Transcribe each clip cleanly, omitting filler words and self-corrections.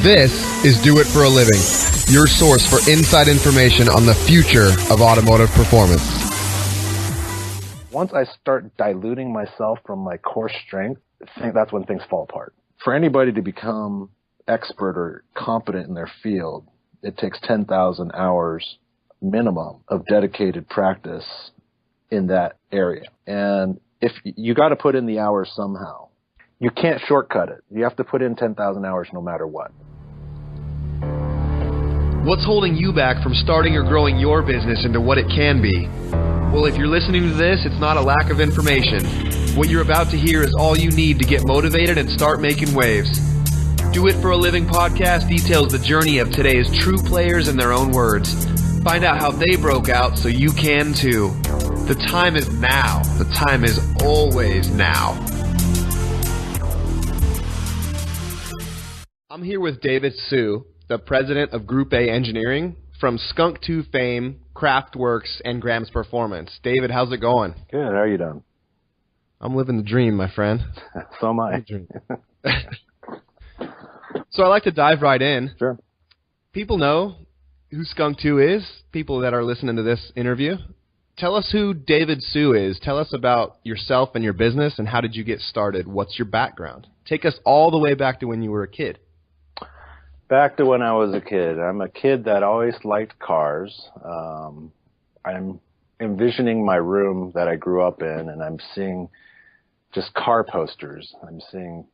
This is Do It for a Living, your source for inside information on the future of automotive performance. Once I start diluting myself from my core strength, I think that's when things fall apart. For anybody to become expert or competent in their field, it takes 10,000 hours minimum of dedicated practice in that area. And if you got to put in the hours somehow, you can't shortcut it. You have to put in 10,000 hours no matter what. What's holding you back from starting or growing your business into what it can be? Well, if you're listening to this, it's not a lack of information. What you're about to hear is all you need to get motivated and start making waves. Do It for a Living podcast details the journey of today's true players in their own words. Find out how they broke out so you can too. The time is now. The time is always now. I'm here with David Sue, the president of Group A Engineering from Skunk 2 fame, Craftworks, and Graham's Performance. David, how's it going? Good. How are you doing? I'm living the dream, my friend. So am I. So I like to dive right in. Sure. People know who Skunk 2 is, people that are listening to this interview. Tell us who David Sue is. Tell us about yourself and your business, and how did you get started? What's your background? Take us all the way back to when you were a kid. Back to when I was a kid. I'm a kid that always liked cars. I'm envisioning my room that I grew up in, and I'm seeing just car posters. I'm seeing,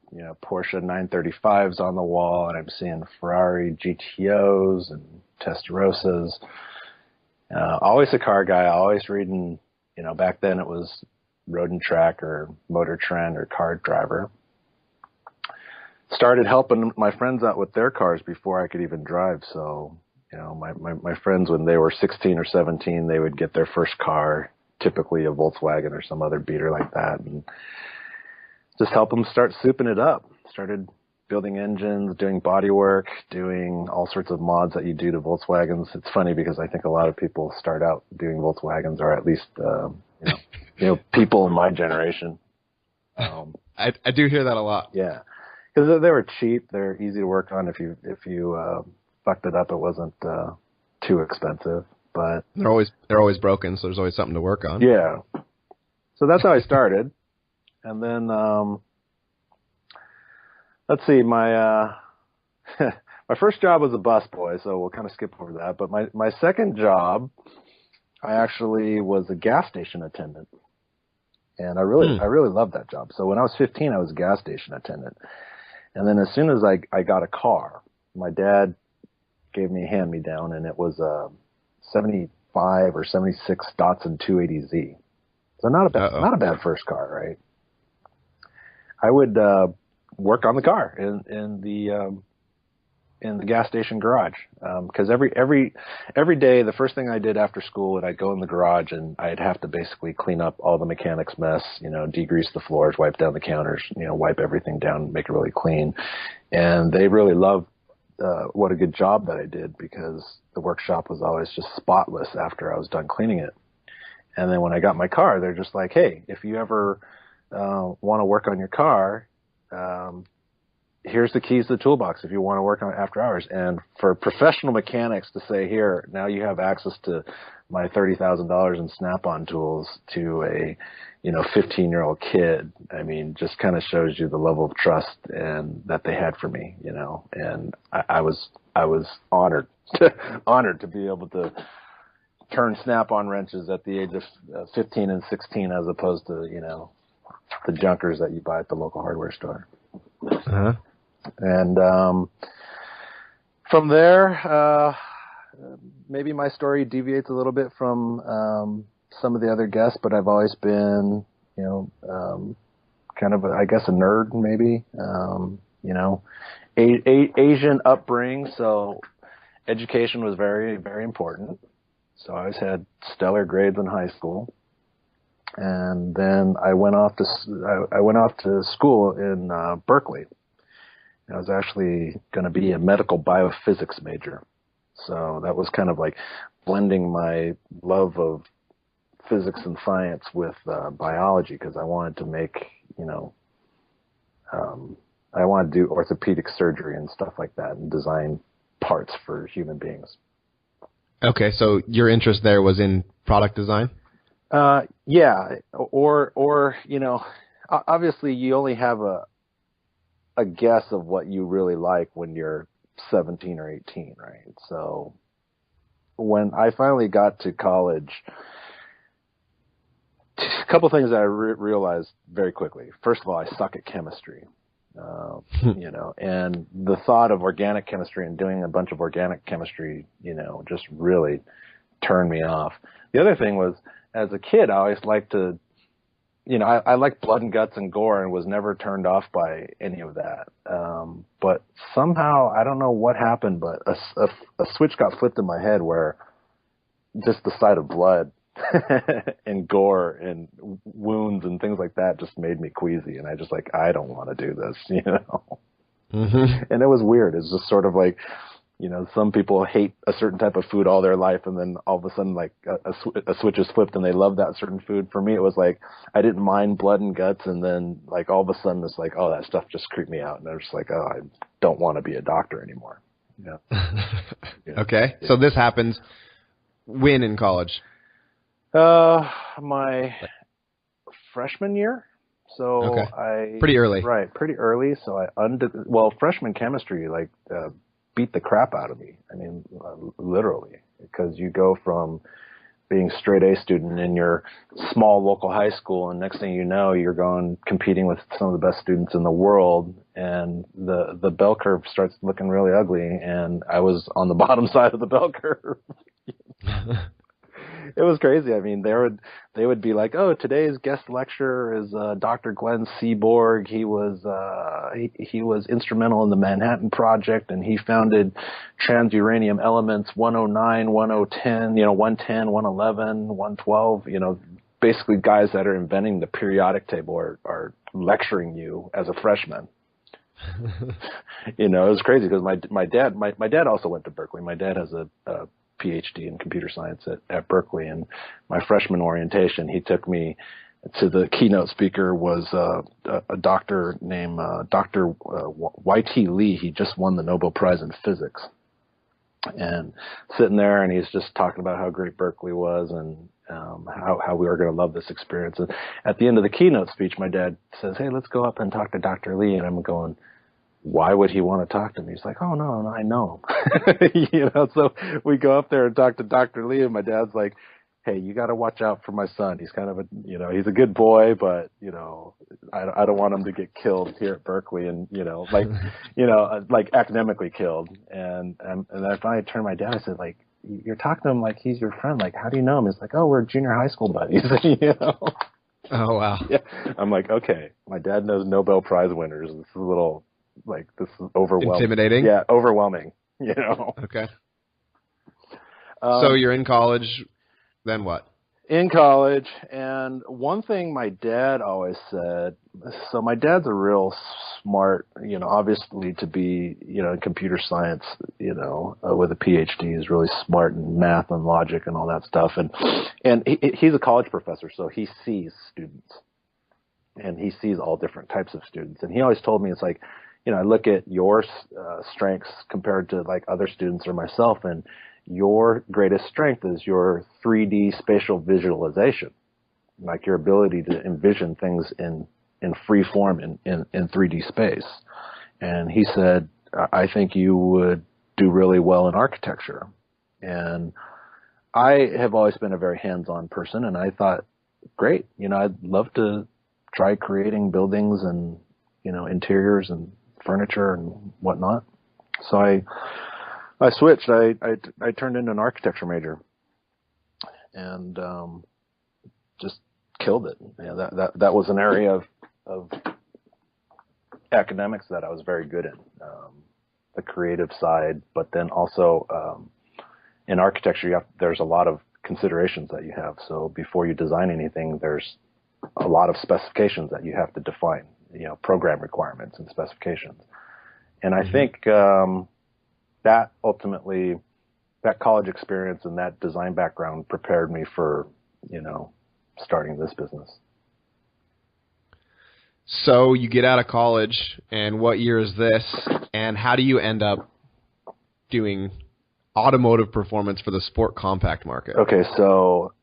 Porsche 935s on the wall, and I'm seeing Ferrari GTOs and Testarossas. Always a car guy, always reading, back then it was Road and Track or Motor Trend or Car Driver. Started helping my friends out with their cars before I could even drive. So, my friends, when they were 16 or 17, they would get their first car, typically a Volkswagen or some other beater like that, and just help them start souping it up. Started building engines, doing body work, doing all sorts of mods that you do to Volkswagens. It's funny because I think a lot of people start out doing Volkswagens, or at least, people in my generation. I do hear that a lot. Yeah. Because they were cheap, they're easy to work on. If you fucked it up, it wasn't too expensive. But they're always broken, so there's always something to work on. Yeah. So that's how I started, and then let's see, my my first job was a busboy, so we'll kind of skip over that. But my second job, I actually was a gas station attendant, and I really loved that job. So when I was 15, I was a gas station attendant. And then as soon as I got a car, my dad gave me a hand-me-down, and it was a 75 or 76 Datsun 280Z. So not a bad first car, right? I would work on the car in the gas station garage, because every day, the first thing I did after school, I'd go in the garage and I'd have to basically clean up all the mechanics mess, degrease the floors, wipe down the counters, wipe everything down, make it really clean. And they really loved what a good job that I did, because the workshop was always just spotless after I was done cleaning it. And then when I got my car, they're just like, hey, if you ever want to work on your car, here's the keys to the toolbox if you want to work on it after hours. And for professional mechanics to say, here, now you have access to my $30,000 in Snap-on tools, to a 15-year-old kid, I mean, just kind of shows you the level of trust and that they had for me, and I was honored honored to be able to turn Snap-on wrenches at the age of 15 and 16, as opposed to the junkers that you buy at the local hardware store. Uh-huh. And from there, maybe my story deviates a little bit from some of the other guests, but I've always been, kind of, I guess, a nerd, maybe. Asian upbringing, so education was very, very important. So I always had stellar grades in high school. And then I went off to school in Berkeley. I was actually going to be a medical biophysics major. So that was kind of like blending my love of physics and science with biology, because I wanted to make, I wanted to do orthopedic surgery and stuff like that and design parts for human beings. Okay, so your interest there was in product design? Yeah, or obviously you only have a guess of what you really like when you're 17 or 18, right? So when I finally got to college, a couple things that I realized very quickly. First of all, I suck at chemistry. And the thought of organic chemistry and doing a bunch of organic chemistry, just really turned me off. The other thing was, as a kid, I always liked to, I liked blood and guts and gore and was never turned off by any of that. But somehow, I don't know what happened, but a switch got flipped in my head where just the sight of blood and gore and wounds and things like that just made me queasy. And I just I don't want to do this, Mm-hmm. And it was weird. It's just sort of like, some people hate a certain type of food all their life, and then all of a sudden, a switch is flipped, and they love that certain food. For me, it was I didn't mind blood and guts, and then all of a sudden, it's oh, that stuff just creeped me out, and I was just oh, I don't want to be a doctor anymore. Okay, so this happens when in college? My freshman year. So okay. Pretty early. Right, pretty early. So freshman chemistry beat the crap out of me. I mean, literally, because you go from being straight A student in your small local high school, and next thing you know, you're competing with some of the best students in the world, and the bell curve starts looking really ugly, and I was on the bottom side of the bell curve. It was crazy. I mean, they would be like, "Oh, today's guest lecturer is Dr. Glenn Seaborg. He was instrumental in the Manhattan Project, and he founded Transuranium Elements 109, 1010, 110, 111, 112. Basically guys that are inventing the periodic table are lecturing you as a freshman." It was crazy because my dad also went to Berkeley. My dad has a PhD in computer science at Berkeley, and my freshman orientation, he took me to the keynote speaker was a doctor named Dr. Y.T. Lee. He just won the Nobel Prize in Physics, and sitting there, and he's just talking about how great Berkeley was and how we were going to love this experience. And at the end of the keynote speech, my dad says, "Hey, let's go up and talk to Dr. Lee," and I'm going, why would he want to talk to me? He's like, "Oh, no, I know him." So we go up there and talk to Dr. Lee, and my dad's like, "Hey, you got to watch out for my son. He's kind of he's a good boy, but, I don't want him to get killed here at Berkeley and, academically killed." And I finally turned to my dad. I said, "You're talking to him like he's your friend. How do you know him?" He's like, "Oh, we're junior high school buddies." Oh, wow. Yeah. I'm like, okay, my dad knows Nobel Prize winners. This is a little... this is overwhelming. Intimidating? Yeah, overwhelming, Okay. So you're in college, then what? In college, and one thing my dad always said, so my dad's a real smart, obviously to be, in computer science, with a PhD is really smart in math and logic and all that stuff. And he's a college professor, so he sees students. And he sees all different types of students. And he always told me, it's I look at your strengths compared to other students or myself, and your greatest strength is your 3D spatial visualization, your ability to envision things in free form in 3D space. And he said, "I think you would do really well in architecture." And I have always been a very hands-on person, and I thought, great, I'd love to try creating buildings and, interiors and furniture and whatnot. So I switched. I turned into an architecture major, and just killed it. That was an area of academics that I was very good in, the creative side. But then also in architecture, there's a lot of considerations that you have. So before you design anything, there's a lot of specifications that you have to define. Program requirements and specifications. And I think that ultimately, that college experience and that design background prepared me for, starting this business. So you get out of college, and what year is this? And how do you end up doing automotive performance for the sport compact market? Okay, so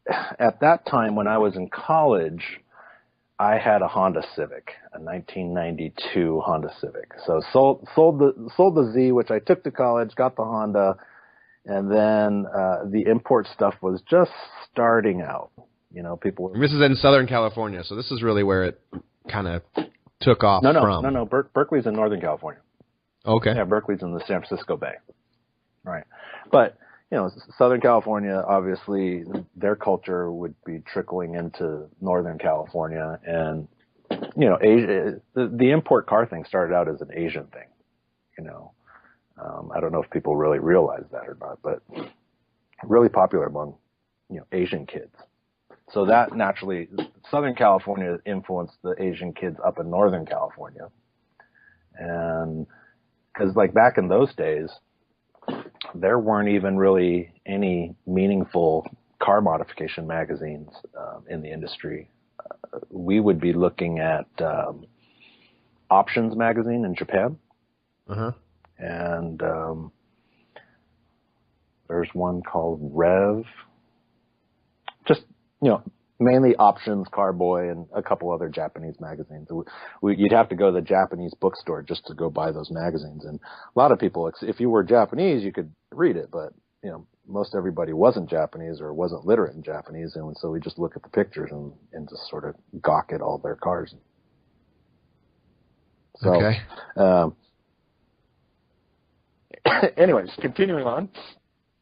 at that time when I was in college, I had a Honda Civic, a 1992 Honda Civic. So sold the Z, which I took to college, got the Honda, and then the import stuff was just starting out. You know, people were... This is in Southern California, so this is really where it kind of took off from. No. Berkeley's in Northern California. Okay. Yeah, Berkeley's in the San Francisco Bay. Right. But, you know, Southern California, obviously, their culture would be trickling into Northern California. And, you know, Asia, the import car thing started out as an Asian thing, you know. I don't know if people really realize that or not, but really popular among, you know, Asian kids. So that naturally, Southern California influenced the Asian kids up in Northern California. And because, like, back in those days, there weren't even really any meaningful car modification magazines in the industry. We would be looking at Options magazine in Japan. Uh-huh. And there's one called Rev. Just, you know, mainly Options, Carboy, and a couple other Japanese magazines. You'd have to go to the Japanese bookstore just to go buy those magazines. And a lot of people, if you were Japanese, you could read it, but, you know, most everybody wasn't Japanese or wasn't literate in Japanese, and so we just look at the pictures and just sort of gawk at all their cars. So, okay. Anyways, continuing on.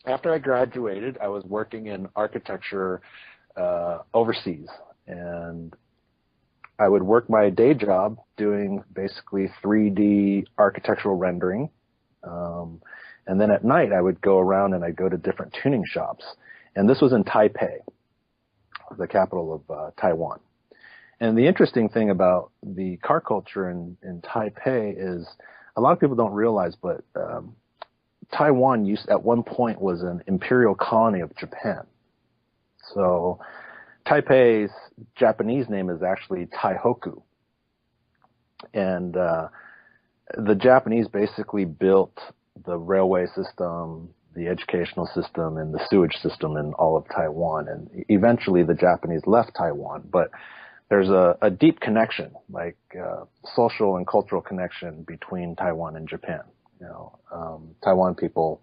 After I graduated, I was working in architecture overseas, and I would work my day job doing basically 3D architectural rendering, and then at night I would go around and I'd go to different tuning shops, and this was in Taipei, the capital of Taiwan. And the interesting thing about the car culture in Taipei is a lot of people don't realize, but Taiwan at one point was an imperial colony of Japan. So Taipei's Japanese name is actually Taihoku. And the Japanese basically built the railway system, the educational system, and the sewage system in all of Taiwan. And eventually the Japanese left Taiwan. But there's a deep connection, like social and cultural connection between Taiwan and Japan. You know, Taiwan people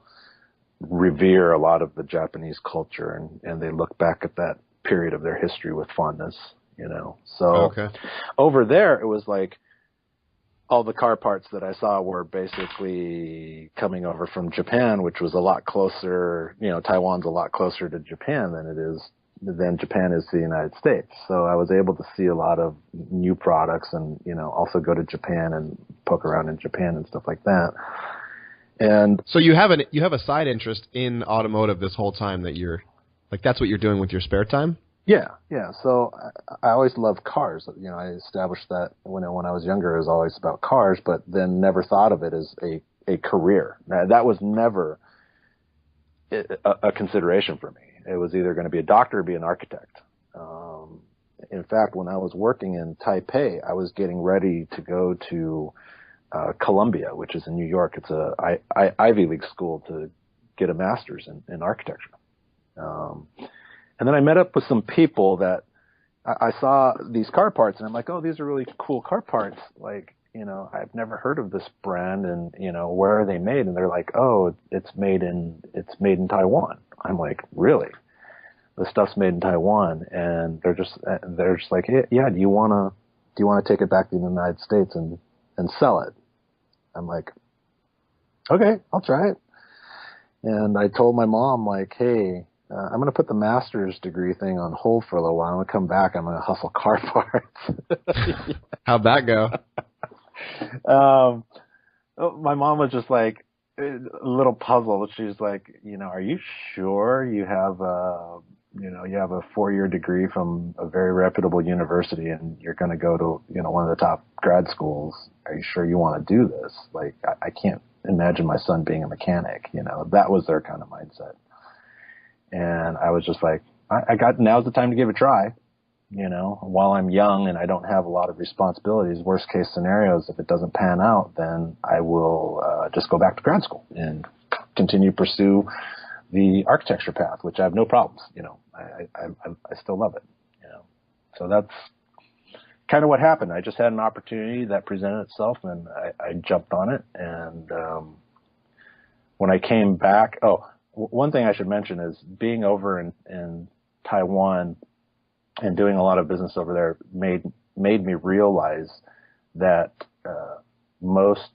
revere a lot of the Japanese culture, and they look back at that period of their history with fondness, you know. So over there, it was like all the car parts that I saw were basically coming over from Japan, which was a lot closer, you know, Taiwan's a lot closer to Japan than Japan is to the United States. So I was able to see a lot of new products and, you know, also go to Japan and poke around in Japan and stuff like that. And so you have a side interest in automotive this whole time that you're like, that's what you're doing with your spare time? Yeah. So I always loved cars. You know, I established that when I was younger, it was always about cars, but then never thought of it as a career. Now, that was never a consideration for me. It was either going to be a doctor or be an architect. In fact, when I was working in Taipei, I was getting ready to go to Columbia, which is in New York. It's a Ivy League school to get a master's in architecture. And then I met up with some people that I saw these car parts, and I'm like, oh, these are really cool car parts. Like, you know, I've never heard of this brand, and, you know, where are they made? And they're like, oh, it's made in Taiwan. I'm like, really? The stuff's made in Taiwan, and they're just like, yeah, do you want to take it back to the United States and sell it? I'm like, okay, I'll try it. And I told my mom, like, hey, I'm going to put the master's degree thing on hold for a little while. I'm going to come back. I'm going to hustle car parts. How'd that go? My mom was just like a little puzzled. She's like, you know, are you sure you have a 4-year degree from a very reputable university and you're going to go to, you know, one of the top grad schools? Are you sure you want to do this? Like, I can't imagine my son being a mechanic. You know, that was their kind of mindset. And I was just like, now's the time to give it a try. You know, while I'm young and I don't have a lot of responsibilities, worst case scenarios, if it doesn't pan out, then I will just go back to grad school and continue to pursue the architecture path, which I have no problems. You know, I still love it. You know, so that's kind of what happened. I just had an opportunity that presented itself, and I jumped on it. And when I came back, one thing I should mention is being over in Taiwan and doing a lot of business over there made me realize that most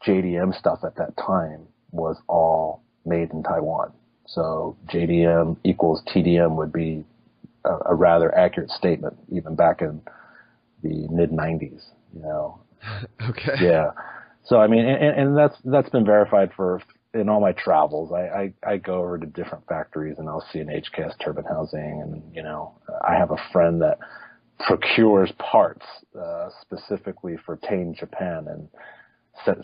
JDM stuff at that time was all made in Taiwan. So JDM equals TDM would be a rather accurate statement, even back in the mid 90s, you know. Okay. Yeah. So I mean, and that's been verified in all my travels. I go over to different factories and I'll see an HKS turbine housing, and you know, I have a friend that procures parts specifically for Tain, Japan, and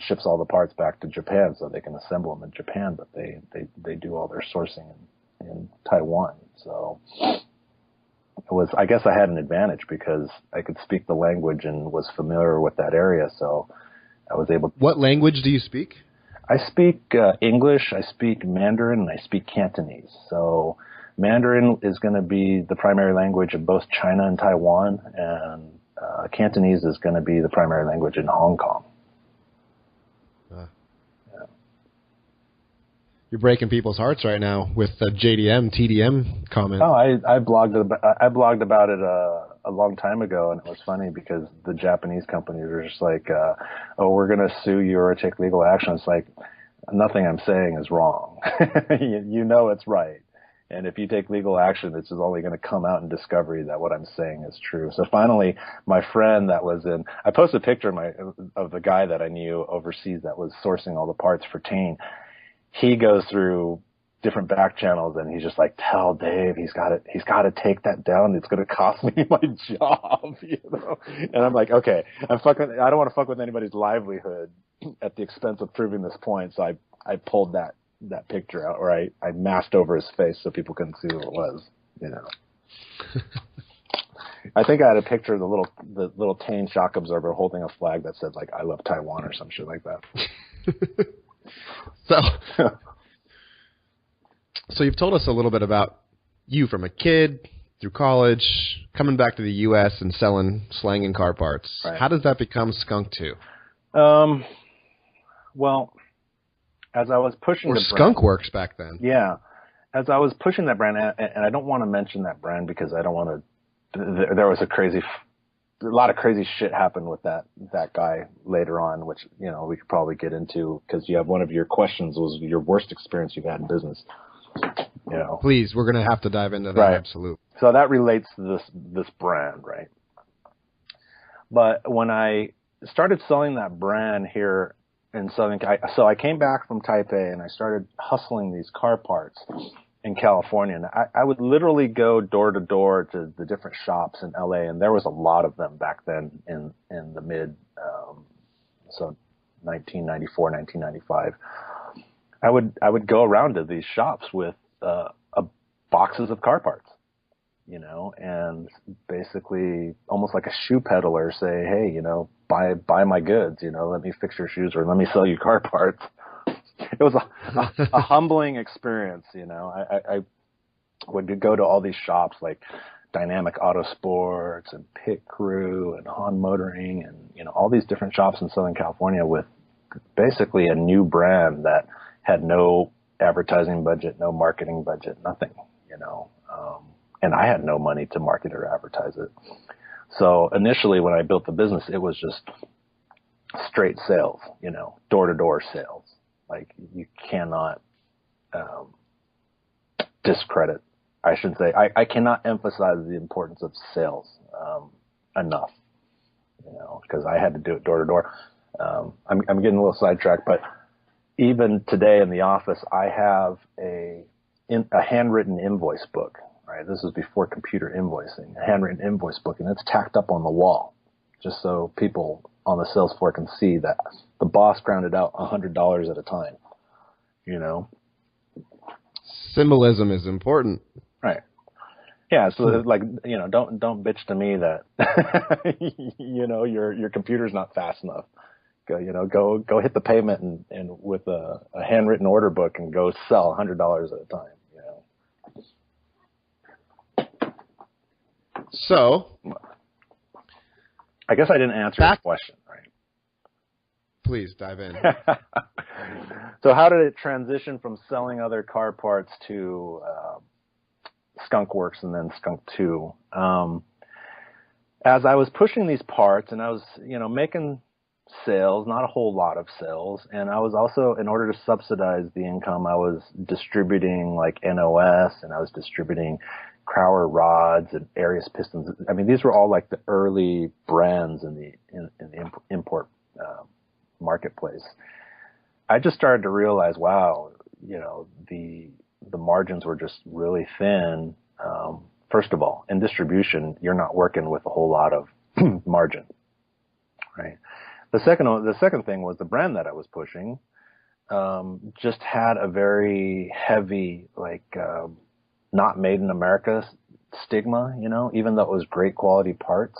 ships all the parts back to Japan so they can assemble them in Japan, but they do all their sourcing in Taiwan. So I guess I had an advantage because I could speak the language and was familiar with that area, so I was able to. What language do you speak? I speak English, I speak Mandarin, and I speak Cantonese. So Mandarin is going to be the primary language of both China and Taiwan, and Cantonese is going to be the primary language in Hong Kong. You're breaking people's hearts right now with the JDM, TDM comment. Oh, I blogged about it a long time ago, and it was funny because the Japanese companies were just like, we're going to sue you or take legal action. It's like, nothing I'm saying is wrong. you know it's right. And if you take legal action, it's only going to come out in discovery that what I'm saying is true. So finally, my friend I posted a picture of the guy that I knew overseas that was sourcing all the parts for Tain. He goes through different back channels and he's just like, tell Dave he's got to take that down. It's going to cost me my job, you know? And I'm like, okay, I don't want to fuck with anybody's livelihood at the expense of proving this point. So I pulled that picture out, or I masked over his face so people couldn't see who it was, you know? I think I had a picture of the little Tain shock absorber holding a flag that said like, I love Taiwan or some shit like that. So you've told us a little bit about you from a kid through college, coming back to the U.S. and slanging car parts. Right. How does that become Skunk 2? Well, as I was pushing the Skunk brand, Works back then. Yeah. As I was pushing that brand, and I don't want to mention that brand because I don't want to, there was a lot of crazy shit happened with that guy later on, which, you know, we could probably get into because you have one of your questions was your worst experience you've had in business. You know, please, we're going to have to dive into that. Right. Absolutely. So that relates to this brand, right? But when I started selling that brand here in so I came back from Taipei and I started hustling these car parts in California. And I would literally go door to door to the different shops in LA, and there was a lot of them back then in the mid, 1994, 1995. I would go around to these shops with boxes of car parts, you know, and basically almost like a shoe peddler say, hey, you know, buy my goods, you know, let me fix your shoes or let me sell you car parts. It was a humbling experience, you know. I would go to all these shops like Dynamic Auto Sports and Pit Crew and Han Motoring and, you know, all these different shops in Southern California with basically a new brand that had no advertising budget, no marketing budget, nothing, you know. And I had no money to market or advertise it. So initially when I built the business, it was just straight sales, you know, door-to-door sales. Like you cannot discredit, I should say. I cannot emphasize the importance of sales enough, you know, because I had to do it door to door. I'm getting a little sidetracked, but even today in the office, I have a handwritten invoice book. Right, this is before computer invoicing. A handwritten invoice book, and it's tacked up on the wall, just so people on the sales floor can see that the boss grounded out $100 at a time. You know, symbolism is important. Right. Yeah, so like, don't bitch to me that your computer's not fast enough. Go hit the pavement and with a handwritten order book and go sell $100 at a time. So, I guess I didn't answer your question, right? Please dive in. So how did it transition from selling other car parts to Skunk Works and then Skunk 2? As I was pushing these parts and I was, making sales, not a whole lot of sales, and I was also, in order to subsidize the income, I was distributing like NOS, and I was distributing Crowler rods and Arius pistons. I mean, these were all like the early brands in the import marketplace. I just started to realize, wow, the margins were just really thin. First of all, in distribution, you're not working with a whole lot of margin, right? The second thing was the brand that I was pushing just had a very heavy, not made in America stigma, even though it was great quality parts.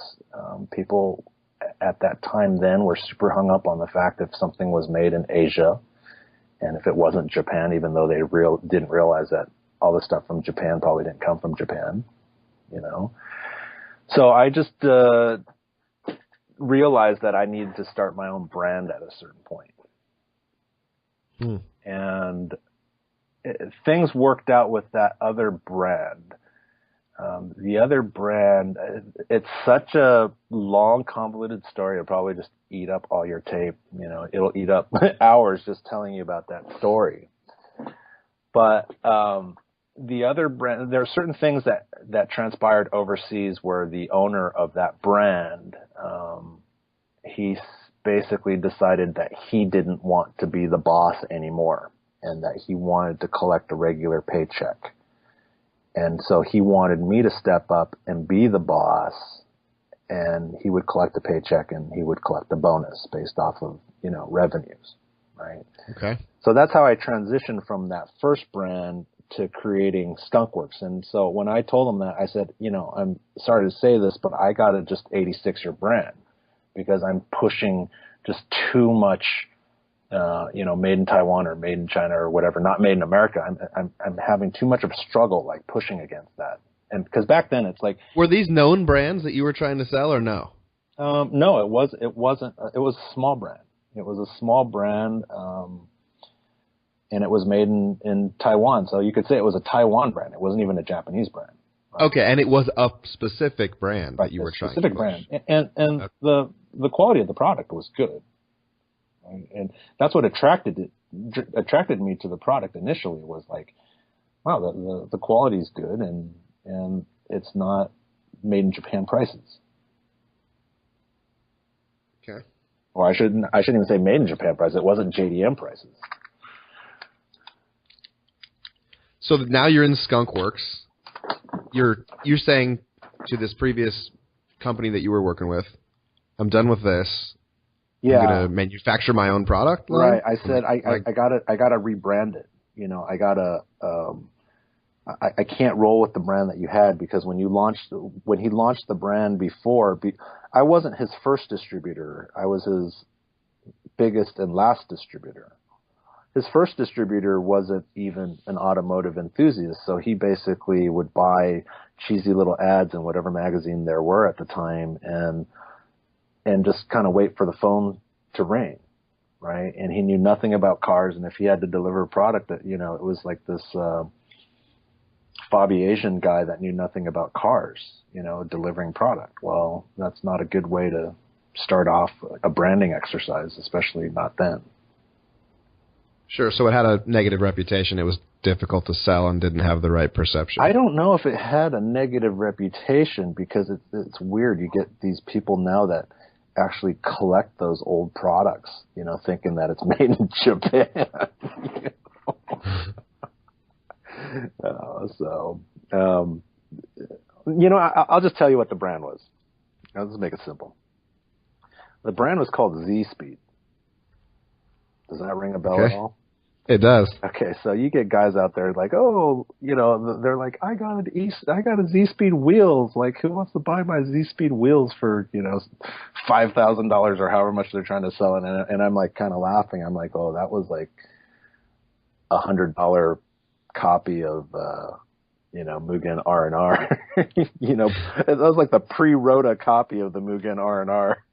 People at that time then were super hung up on the fact if something was made in Asia and if it wasn't Japan, even though they didn't realize that all the stuff from Japan probably didn't come from Japan, So I just realized that I needed to start my own brand at a certain point. And things worked out with that other brand. The other brand, it's such a long, convoluted story. It'll probably just eat up all your tape. It'll eat up hours just telling you about that story. But the other brand, there are certain things that transpired overseas where the owner of that brand, he basically decided that he didn't want to be the boss anymore and that he wanted to collect a regular paycheck. And so he wanted me to step up and be the boss, and he would collect the paycheck and he would collect the bonus based off of, revenues, right? Okay. So that's how I transitioned from that first brand to creating Skunk Works. And so when I told him that, I said, I'm sorry to say this, but I got to just 86 your brand because I'm pushing just too much made in Taiwan or made in China or whatever, not made in America. I'm having too much of a struggle, like pushing against that. And because back then it's like, were these known brands that you were trying to sell or no? No, it wasn't. It was a small brand. It was a small brand, and it was made in Taiwan. So you could say it was a Taiwan brand. It wasn't even a Japanese brand. Right? Okay, and it was a specific brand that you were trying to push. Specific brand, and okay. The quality of the product was good. And that's what attracted me to the product initially was like, wow, the quality is good and it's not made in Japan prices. Okay. Or I shouldn't even say made in Japan prices. It wasn't JDM prices. So now you're in Skunk Works. You're saying to this previous company that you were working with, I'm done with this. Yeah. I'm going to manufacture my own product line? Right. I said, I gotta rebrand it. I can't roll with the brand that you had because when he launched the brand before, I wasn't his first distributor. I was his biggest and last distributor. His first distributor wasn't even an automotive enthusiast. So he basically would buy cheesy little ads in whatever magazine there were at the time and just kind of wait for the phone to ring, right? And he knew nothing about cars, and if he had to deliver a product that, it was like this fobby Asian guy that knew nothing about cars, delivering product. Well, that's not a good way to start off a branding exercise, especially not then. Sure, so it had a negative reputation. It was difficult to sell and didn't have the right perception. I don't know if it had a negative reputation because it's weird. You get these people now that actually collect those old products, thinking that it's made in Japan. I'll just tell you what the brand was. I'll just make it simple. The brand was called Z-Speed. Does that ring a bell at all? It does. Okay, so you get guys out there like, oh, they're like, I got a Z-Speed wheels. Like, who wants to buy my Z-Speed wheels for $5,000 or however much they're trying to sell it? And I'm like kind of laughing. I'm like, oh, that was like $100 copy of Mugen R&R. It was like the pre-Rota copy of the Mugen R&R.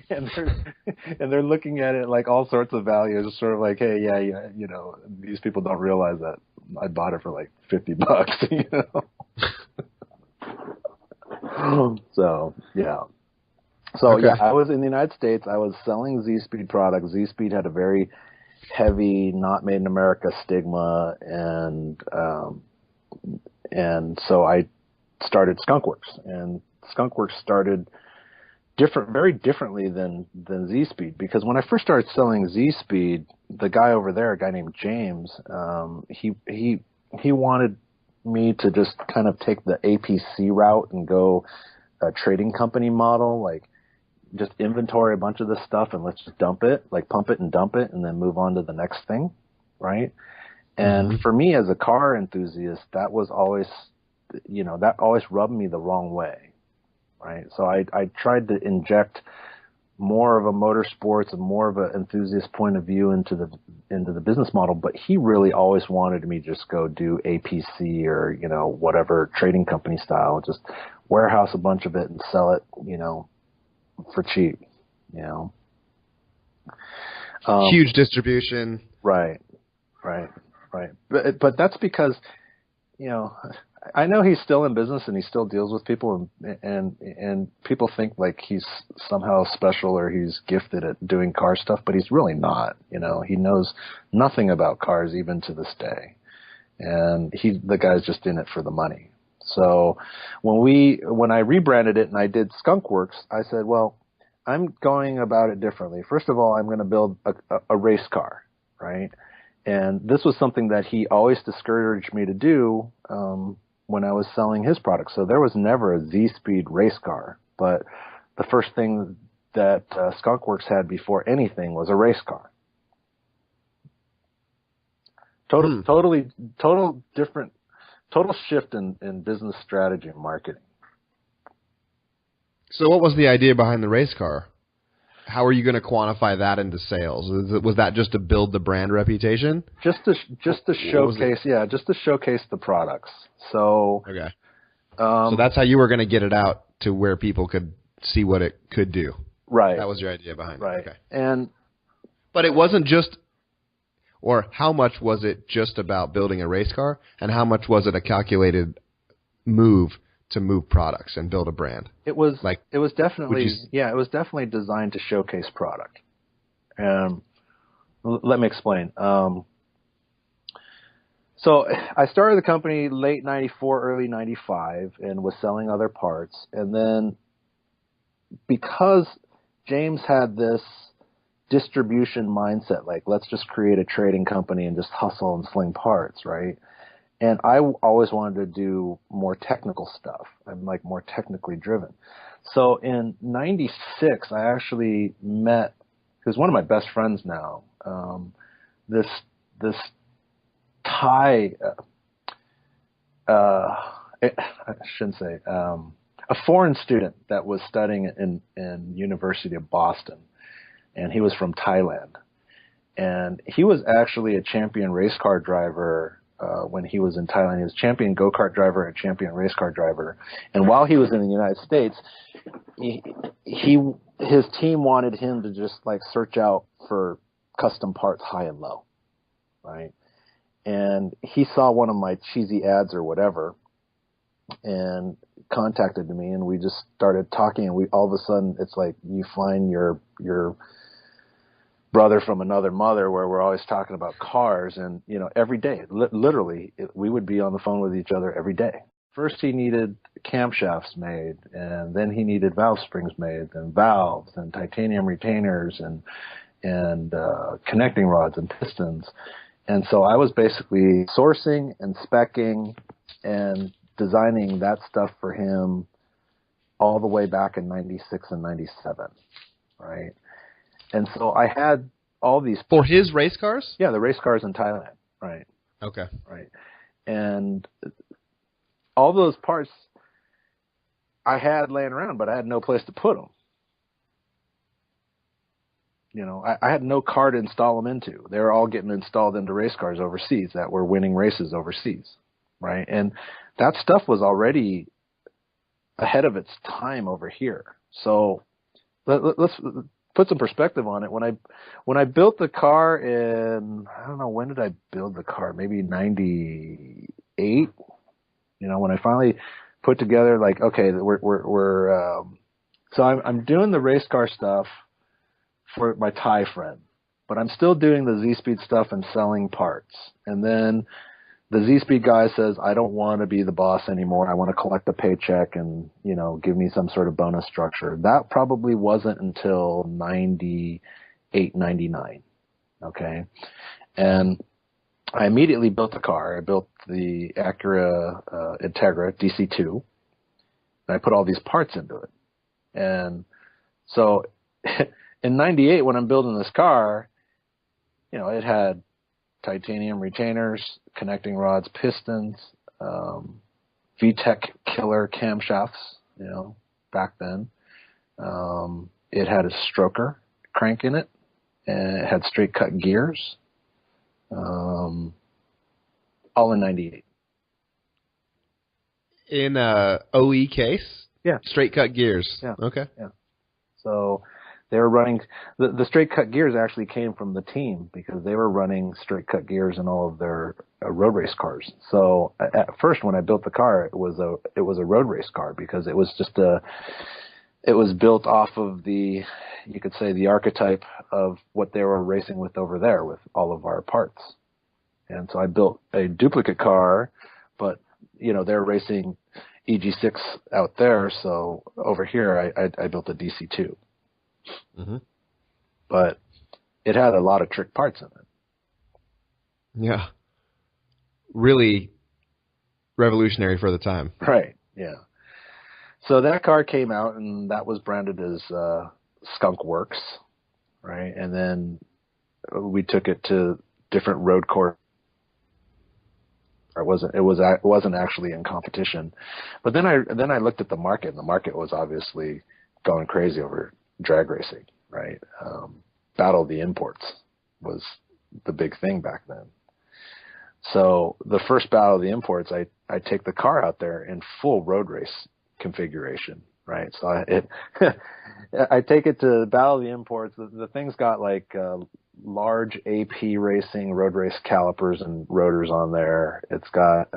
And they're looking at it like all sorts of values, sort of like, hey, yeah, these people don't realize that I bought it for like $50, So yeah. So Okay. yeah, I was in the United States. I was selling Z-Speed products. Z-Speed had a very heavy, not made in America stigma, and so I started Skunkworks, and Skunkworks started very differently than Z-Speed, because when I first started selling Z-Speed, the guy over there, a guy named James, he wanted me to just kind of take the APC route and go a trading company model, like just inventory a bunch of this stuff and let's just dump it, like pump it and dump it and then move on to the next thing, right? And for me as a car enthusiast, that was always, that always rubbed me the wrong way. Right. So I tried to inject more of a motorsports and more of an enthusiast point of view into the business model, but he really always wanted me to just go do APC or, whatever trading company style, just warehouse a bunch of it and sell it, for cheap, Huge distribution. Right. But that's because, I know he's still in business and he still deals with people, and people think like he's somehow special or he's gifted at doing car stuff, but he's really not. He knows nothing about cars even to this day, and the guy's just in it for the money. So when I rebranded it and I did Skunkworks, I said, well, I'm going about it differently. First of all, I'm going to build a race car, right? And this was something that he always discouraged me to do when I was selling his products. So there was never a Z-Speed race car. But the first thing that Skunkworks had before anything was a race car. Total shift in business strategy and marketing. So what was the idea behind the race car? How are you going to quantify that into sales? Was that just to build the brand reputation? Just to showcase, just to showcase the products. So okay, so that's how you were going to get it out to where people could see what it could do. Right. That was your idea behind it. Right. Okay. But it wasn't just, or how much was it just about building a race car, and how much was it a calculated move to move products and build a brand? It was definitely designed to showcase product. Let me explain. So I started the company late 94, early 95, and was selling other parts. And then because James had this distribution mindset, like let's just create a trading company and just hustle and sling parts, right? And I always wanted to do more technical stuff. I'm like more technically driven. So in 96, I actually met, who's one of my best friends now, this Thai, I shouldn't say, a foreign student that was studying in University of Boston, and he was from Thailand. And he was actually a champion race car driver when he was in Thailand. He was champion go-kart driver and champion race car driver. And while he was in the United States, his team wanted him to just like search out for custom parts high and low, right? And he saw one of my cheesy ads or whatever and contacted me, and we just started talking, and all of a sudden it's like you find your brother from another mother, where we're always talking about cars, and every day, literally, we would be on the phone with each other every day. First he needed camshafts made, and then he needed valve springs made, and valves and titanium retainers and connecting rods and pistons. And so I was basically sourcing and speccing and designing that stuff for him all the way back in 96 and 97, right? And so I had all these For his race cars? Yeah, the race cars in Thailand, right? Okay. Right. And all those parts I had laying around, but I had no place to put them. You know, I had no car to install them into. They were all getting installed into race cars overseas that were winning races overseas, right? And that stuff was already ahead of its time over here. So let's put some perspective on it. When I built the car in, I don't know, when did I build the car? Maybe 98. You know, when I finally put together, like, okay, so I'm doing the race car stuff for my Thai friend, but I'm still doing the Z-Speed stuff and selling parts. And then the Z-Speed guy says, I don't want to be the boss anymore. I want to collect a paycheck and, you know, give me some sort of bonus structure. That probably wasn't until 98, 99. Okay. And I immediately built the car. I built the Acura Integra DC2, and I put all these parts into it. And so in 98, when I'm building this car, you know, it had titanium retainers, connecting rods, pistons, VTEC killer camshafts, you know, back then. It had a stroker crank in it, and it had straight cut gears. All in 98. In a OE case? Yeah. Straight cut gears. Yeah. Okay. Yeah. So they were running, the straight cut gears actually came from the team because they were running straight cut gears in all of their road race cars. So at first when I built the car, it was a road race car because it was just it was built off of you could say the archetype of what they were racing with over there with all of our parts. And so I built a duplicate car, but, you know, they're racing EG6 out there. So over here, I built a DC2. Mm-hmm. But it had a lot of trick parts in it. Yeah. Really revolutionary for the time. Right, yeah. So that car came out, and that was branded as Skunk Works, right? And then we took it to different road course. It wasn't actually in competition, but then I looked at the market, and the market was obviously going crazy over drag racing, right? Battle of the Imports was the big thing back then. So the first Battle of the Imports, I take the car out there in full road race configuration, right? So I take it to Battle of the Imports. The thing's got like large AP racing road race calipers and rotors on there. It's got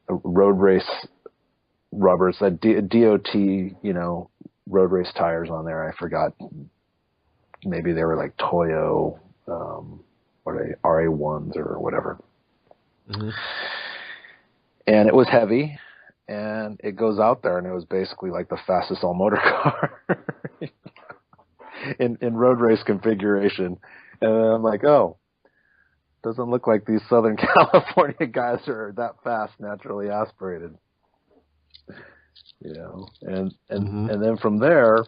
road race rubbers, that DOT, you know, road race tires on there. I forgot. Maybe they were like Toyo, what are they, RA1s or whatever. Mm-hmm. And it was heavy, and it goes out there, and it was basically like the fastest all-motor car in road race configuration. And I'm like, oh, doesn't look like these Southern California guys are that fast naturally aspirated. You know, and then from there,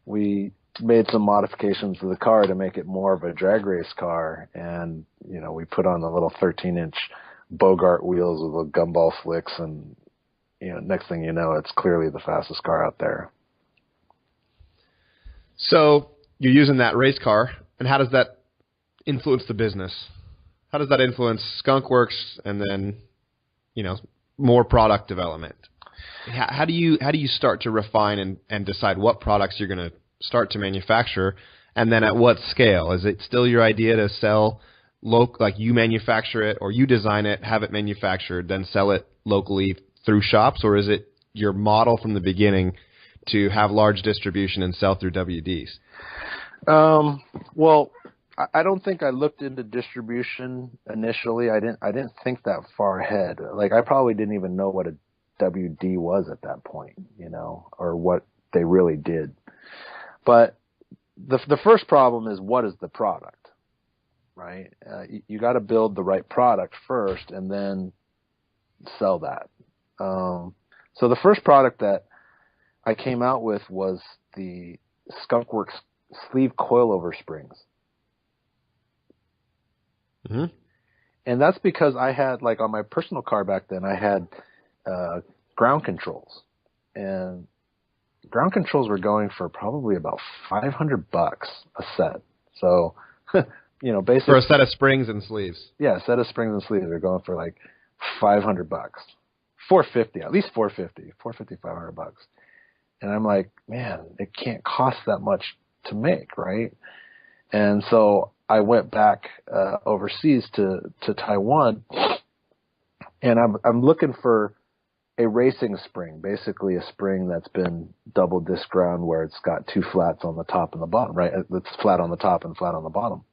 we made some modifications to the car to make it more of a drag race car. And, you know, we put on the little 13-inch Bogart wheels with little gumball flicks, and, you know, next thing you know, it's clearly the fastest car out there. So you're using that race car, and how does that influence the business? How does that influence Skunk Works and then, you know, more product development? How do you start to refine and decide what products you're going to start to manufacture, and then at what scale? Is it still your idea to sell like you manufacture it or you design it, have it manufactured, then sell it locally through shops, or is it your model from the beginning to have large distribution and sell through WDs? Well, I don't think I looked into distribution initially. I didn't think that far ahead. Like, I probably didn't even know what a WD was at that point, you know, or what they really did. But the first problem is, what is the product, right? You got to build the right product first and then sell that. So the first product that I came out with was the Skunk Works sleeve coilover springs. Mm-hmm. And that's because I had, like, on my personal car back then, I had ground controls. And ground controls were going for probably about $500 a set. So, basically. For a set of springs and sleeves. Yeah, a set of springs and sleeves are going for like $500. 450, at least 450, $500. And I'm like, man, it can't cost that much to make, right? And so I went back overseas to Taiwan, and I'm looking for a racing spring, basically a spring that's been double disc ground where it's got two flats on the top and the bottom, right? It's flat on the top and flat on the bottom.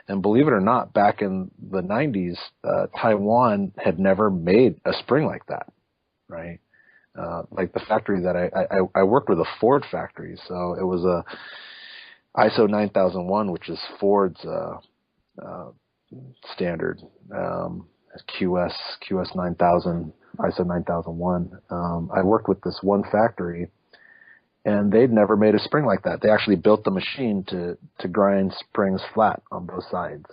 And believe it or not, back in the 90s, Taiwan had never made a spring like that, right? Like the factory that I worked with, a Ford factory, so it was a ISO 9001, which is Ford's standard, QS 9000, ISO 9001. I worked with this one factory, and they'd never made a spring like that. They actually built the machine to grind springs flat on both sides.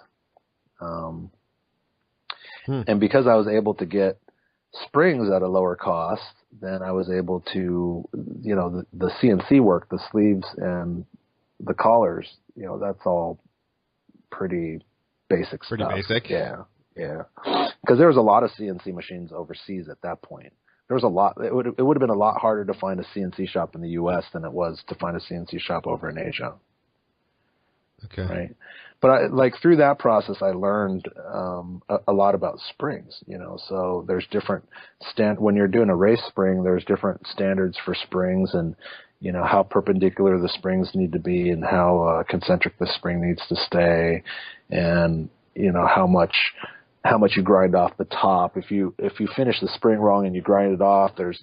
And because I was able to get springs at a lower cost, then I was able to, the CNC work, the sleeves and the collars, that's all pretty basic stuff. Pretty basic? Yeah. Because there was a lot of CNC machines overseas at that point. There was a lot. It would have been a lot harder to find a CNC shop in the U.S. than it was to find a CNC shop over in Asia. Okay. Right. But through that process, I learned a lot about springs. So there's different when you're doing a race spring, there's different standards for springs, and how perpendicular the springs need to be, and how concentric the spring needs to stay, and how much you grind off the top. If you finish the spring wrong and you grind it off, there's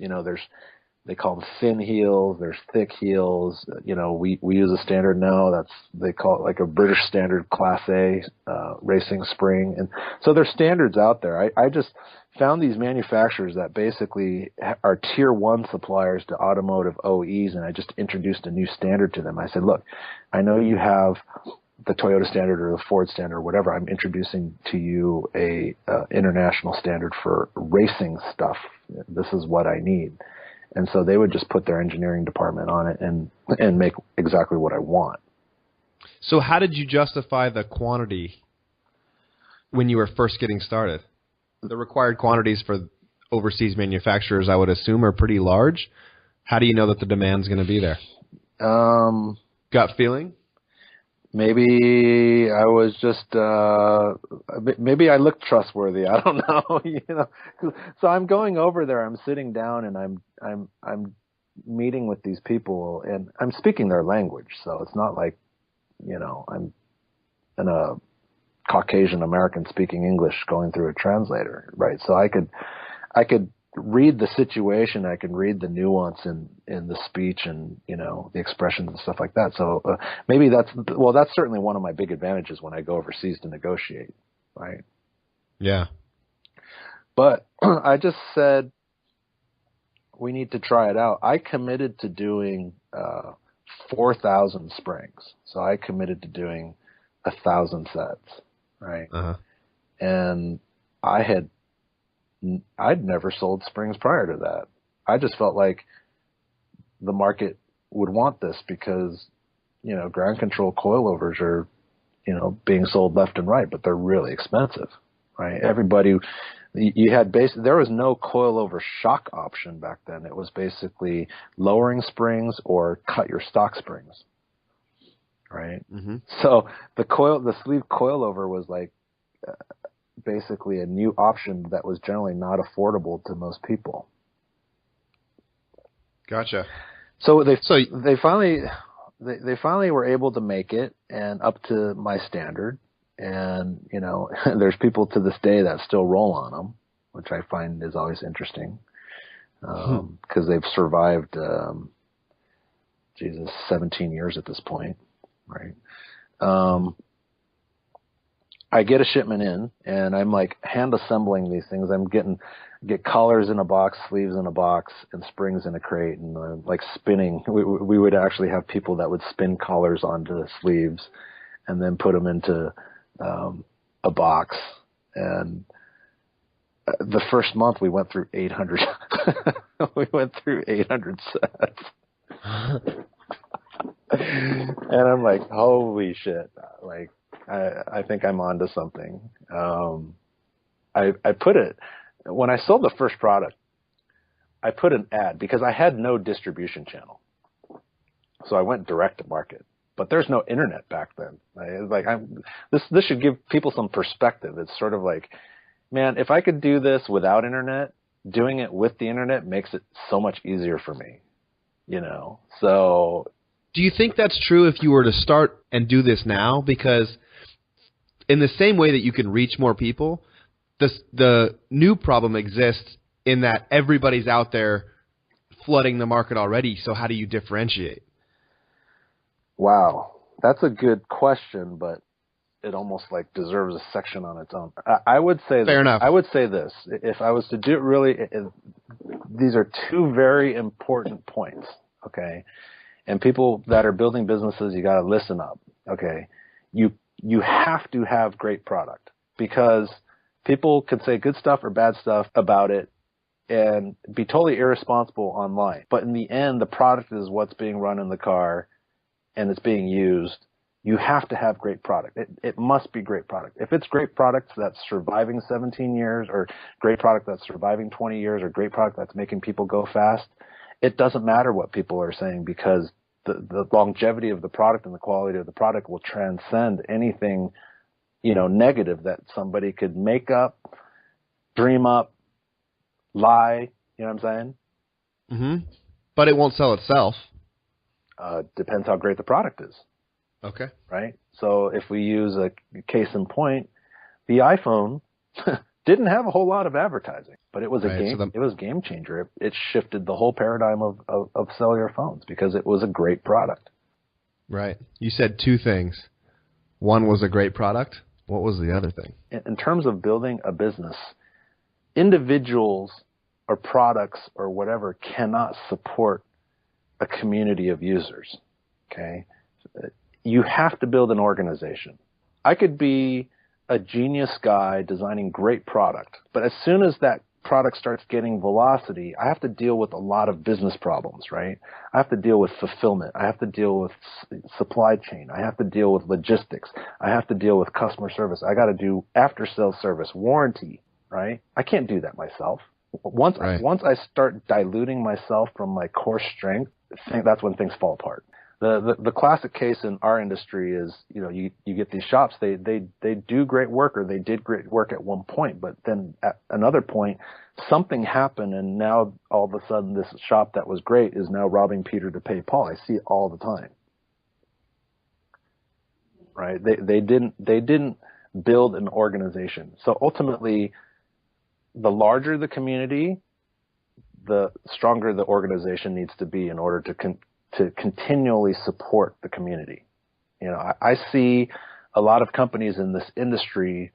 they call them thin heels, there's thick heels. We use a standard now they call it like a British standard Class A racing spring, and so there's standards out there. I just found these manufacturers that basically are tier one suppliers to automotive OEs, and I just introduced a new standard to them. I said, look, I know you have the Toyota standard or the Ford standard or whatever. I'm introducing to you a international standard for racing stuff. This is what I need. And so they would just put their engineering department on it and make exactly what I want. So how did you justify the quantity when you were first getting started? The required quantities for overseas manufacturers, I would assume, are pretty large. How do you know that the demand's going to be there? Gut feeling? Maybe I was just maybe I looked trustworthy. I don't know. So I'm going over there. I'm sitting down and I'm meeting with these people, and I'm speaking their language. So it's not like I'm in a Caucasian American speaking English going through a translator, right? So I could read the situation. I can read the nuance in the speech and the expressions and stuff like that. So maybe that's certainly one of my big advantages when I go overseas to negotiate, right? Yeah. But I just said we need to try it out. I committed to doing 4,000 springs, so I committed to doing 1,000 sets, right? Uh-huh. And I'd never sold springs prior to that. I just felt like the market would want this because, ground control coilovers are, being sold left and right, but they're really expensive, right? There was no coilover shock option back then. It was basically lowering springs or cut your stock springs, right? Mm-hmm. So the sleeve coilover was like, basically a new option that was generally not affordable to most people. Gotcha. So they finally were able to make it and up to my standard. And there's people to this day that still roll on them, which I find is always interesting because they've survived 17 years at this point, right? I get a shipment in, and I'm like hand assembling these things. I'm get collars in a box, sleeves in a box, and springs in a crate, and like spinning. We would actually have people that would spin collars onto the sleeves, and then put them into a box, and the first month we went through 800. We went through 800 sets. And I'm like, holy shit! Like, I think I'm onto something. I put it when I sold the first product. I put an ad because I had no distribution channel, so I went direct to market. But there's no internet back then. This should give people some perspective. It's sort of like, man, if I could do this without internet, doing it with the internet makes it so much easier for me. You know, so. Do you think that's true if you were to start and do this now? Because in the same way that you can reach more people, the new problem exists in that everybody's out there flooding the market already. So how do you differentiate? Wow, that's a good question, but it almost like deserves a section on its own. I would say fair enough. I would say this: if I was to do it really, these are two very important points. Okay. And people that are building businesses, you got to listen up. Okay. You have to have great product, because people could say good stuff or bad stuff about it and be totally irresponsible online. But in the end, the product is what's being run in the car and it's being used. You have to have great product. It must be great product. If it's great product that's surviving 17 years, or great product that's surviving 20 years, or great product that's making people go fast, it doesn't matter what people are saying, because the longevity of the product and the quality of the product will transcend anything, negative that somebody could make up, dream up, lie. You know what I'm saying? Mm-hmm. But it won't sell itself. Depends how great the product is. Okay. Right? So if we use a case in point, the iPhone didn't have a whole lot of advertising, but it was it was a game changer. It shifted the whole paradigm of cellular phones because it was a great product. Right. You said two things. One was a great product. What was the other thing? In terms of building a business, individuals or products or whatever cannot support a community of users. Okay? You have to build an organization. I could be a genius guy designing great product, but as soon as that product starts getting velocity, I have to deal with a lot of business problems, right? I have to deal with fulfillment. I have to deal with supply chain. I have to deal with logistics. I have to deal with customer service. I got to do after-sales service, warranty, right? I can't do that myself. Once I start diluting myself from my core strength, that's when things fall apart. The classic case in our industry is, you get these shops, they do great work, or they did great work at one point, but then at another point, something happened, and now all of a sudden this shop that was great is now robbing Peter to pay Paul. I see it all the time. Right? They didn't build an organization. So ultimately, the larger the community, the stronger the organization needs to be in order to continually support the community. I see a lot of companies in this industry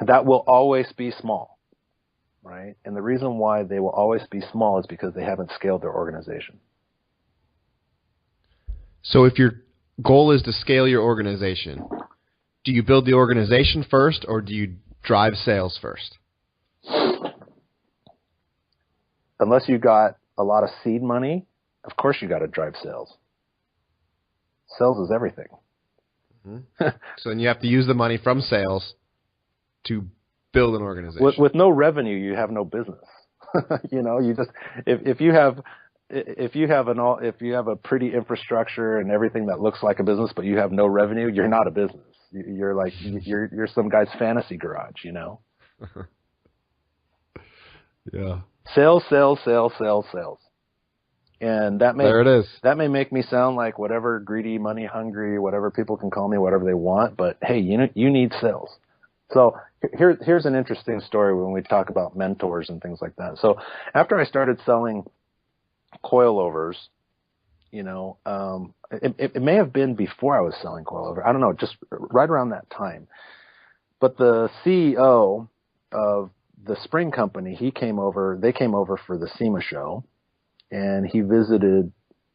that will always be small, right? And the reason why they will always be small is because they haven't scaled their organization. So if your goal is to scale your organization, do you build the organization first, or do you drive sales first? Unless you got a lot of seed money, of course you got to drive sales. Sales is everything. Mm-hmm. So then you have to use the money from sales to build an organization. With no revenue, you have no business. You just if you have a pretty infrastructure and everything that looks like a business, but you have no revenue, you're not a business. You're some guy's fantasy garage. Yeah. Sales. And there it is. That may make me sound like whatever, greedy, money hungry, whatever people can call me, whatever they want. But hey, you need sales. So here's an interesting story when we talk about mentors and things like that. So after I started selling coilovers, it may have been before I was selling coilover. I don't know, just right around that time. But the CEO of the spring company, they came over for the SEMA show. And he visited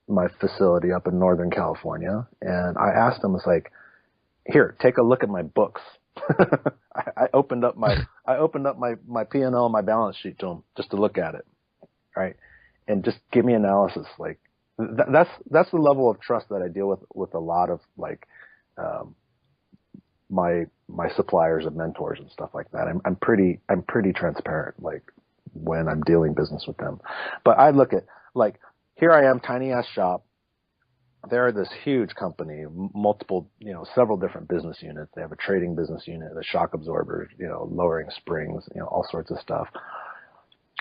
my facility up in Northern California. And I asked him, here, take a look at my books. I opened up my P&L and my balance sheet to him just to look at it, right? And just give me analysis. Like that's the level of trust that I deal with a lot of like my suppliers and mentors and stuff like that. I'm pretty transparent, like when I'm dealing business with them. But I look at, like, here I am, tiny ass shop. They're this huge company, multiple, several different business units. They have a trading business unit, the shock absorbers, lowering springs, all sorts of stuff.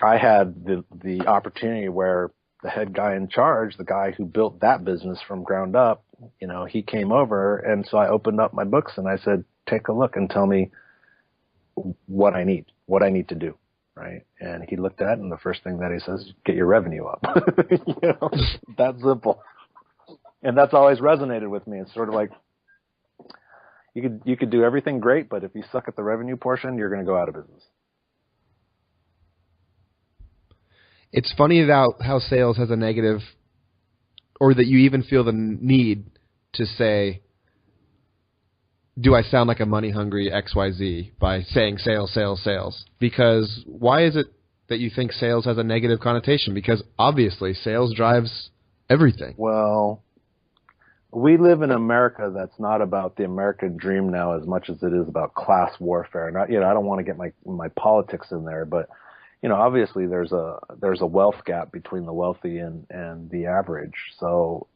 I had the opportunity where the head guy in charge, the guy who built that business from ground up, he came over, and so I opened up my books and I said, take a look and tell me what I need to do, right? And he looked at it, and the first thing that he says, get your revenue up. That simple. And that's always resonated with me. It's sort of like, you could do everything great, but if you suck at the revenue portion, you're going to go out of business. It's funny how sales has a negative, or that you even feel the need to say, do I sound like a money-hungry XYZ by saying sales, sales, sales? Because why is it that you think sales has a negative connotation? Because obviously sales drives everything. Well, we live in America that's not about the American dream now as much as it is about class warfare. And I don't want to get my politics in there, but obviously there's a wealth gap between the wealthy and the average. So,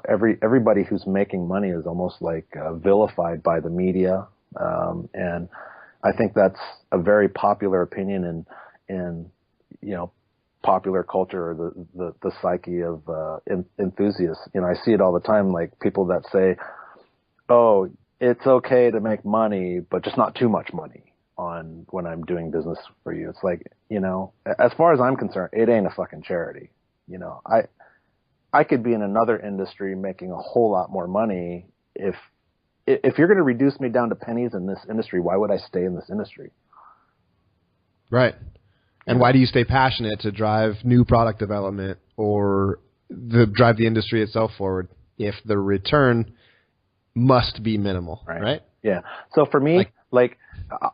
everybody who's making money is almost like vilified by the media. And I think that's a very popular opinion in popular culture, or the psyche of enthusiasts. I see it all the time, like people that say, oh, it's okay to make money, but just not too much money when I'm doing business for you. It's like, as far as I'm concerned, it ain't a fucking charity. I could be in another industry making a whole lot more money. If you're going to reduce me down to pennies in this industry, why would I stay in this industry? Right. And why do you stay passionate to drive new product development or drive the industry itself forward if the return must be minimal, right? Yeah. So for me, like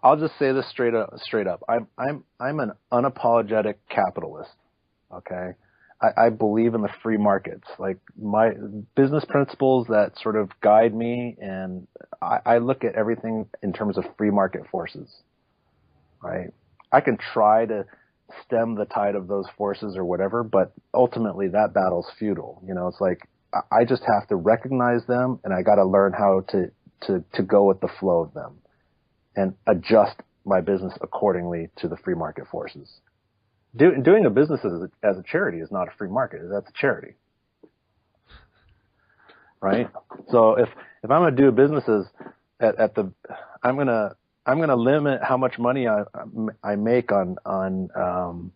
I'll just say this straight up. I'm an unapologetic capitalist. Okay. I believe in the free markets. Like my business principles that sort of guide me, and I look at everything in terms of free market forces, right? I can try to stem the tide of those forces or whatever, but ultimately that battle's futile. It's like I just have to recognize them, and I got to learn how to go with the flow of them and adjust my business accordingly to the free market forces. Doing a business as a charity is not a free market. That's a charity, right? So if I'm going to do businesses I'm going to limit how much money I make on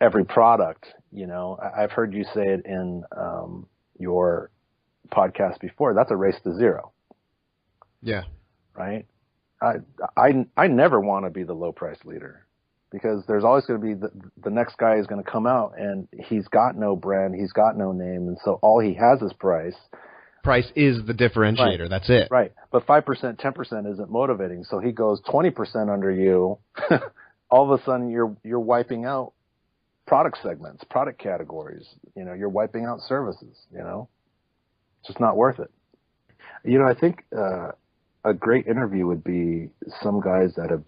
every product. I've heard you say it in your podcast before. That's a race to zero. Yeah. Right. I never want to be the low price leader, because there's always going to be the next guy is going to come out and he's got no brand, he's got no name, and so all he has is price. Price is the differentiator. Right. That's it. Right. But 5%, 10% isn't motivating. So he goes 20% under you. All of a sudden you're wiping out product segments, product categories. You're wiping out services. It's just not worth it. I think a great interview would be some guys that have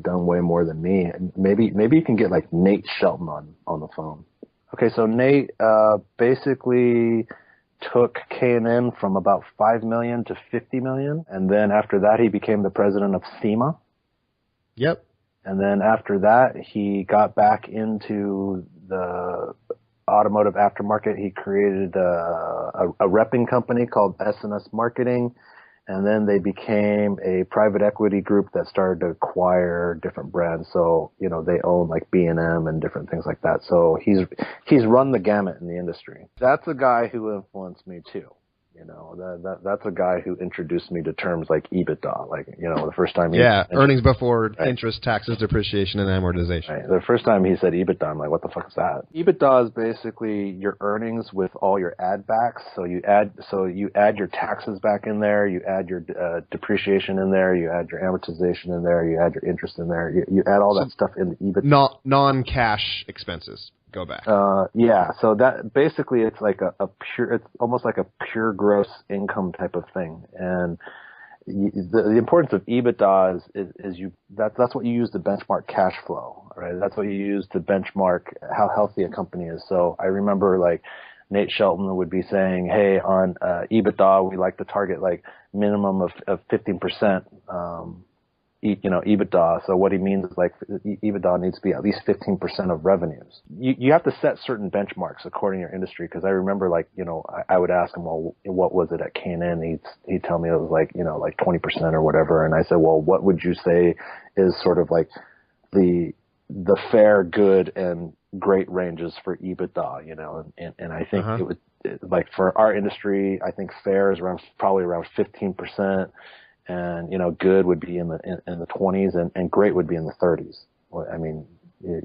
done way more than me. And maybe you can get like Nate Shelton on the phone. Okay, so Nate basically took K&N from about 5 million to 50 million. And then after that, he became the president of SEMA. Yep. And then after that, he got back into the automotive aftermarket. He created a repping company called S&S Marketing. And then they became a private equity group that started to acquire different brands. So, they own like B&M and different things like that. So he's run the gamut in the industry. That's a guy who influenced me too. You know, that's a guy who introduced me to terms like EBITDA. Like, you know, the first time earnings before interest, taxes, depreciation, and amortization. Right. The first time he said EBITDA, I'm like, what the fuck is that? EBITDA is basically your earnings with all your add backs. So you add your taxes back in there, you add your depreciation in there, you add your amortization in there, you add your interest in there, you add all that stuff in the EBITDA. Non-cash expenses go back. Yeah. So that basically it's like it's almost like a pure gross income type of thing. And the importance of EBITDA is that's what you use to benchmark cash flow, right? That's what you use to benchmark how healthy a company is. So I remember like Nate Shelton would be saying, hey, on EBITDA, we like to target like minimum of 15%, EBITDA. So what he means is like EBITDA needs to be at least 15% of revenues. You have to set certain benchmarks according to your industry. Because I remember like, I would ask him, well, what was it at K&N? He'd tell me it was like, like 20% or whatever. And I said, well, what would you say is sort of like the fair, good, and great ranges for EBITDA, and I think it would, like for our industry, I think fair is probably around 15%. And, good would be in the 20s and great would be in the 30s. I mean,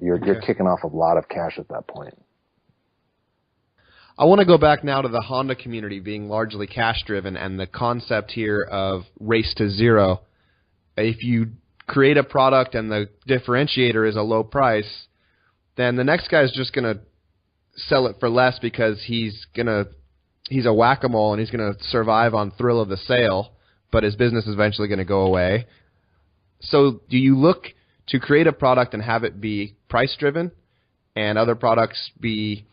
you're kicking off a lot of cash at that point. I want to go back now to the Honda community being largely cash driven and the concept here of race to zero. If you create a product and the differentiator is a low price, then the next guy is just going to sell it for less because he's a whack-a-mole and he's going to survive on thrill of the sale, but his business is eventually going to go away. So do you look to create a product and have it be price-driven and other products be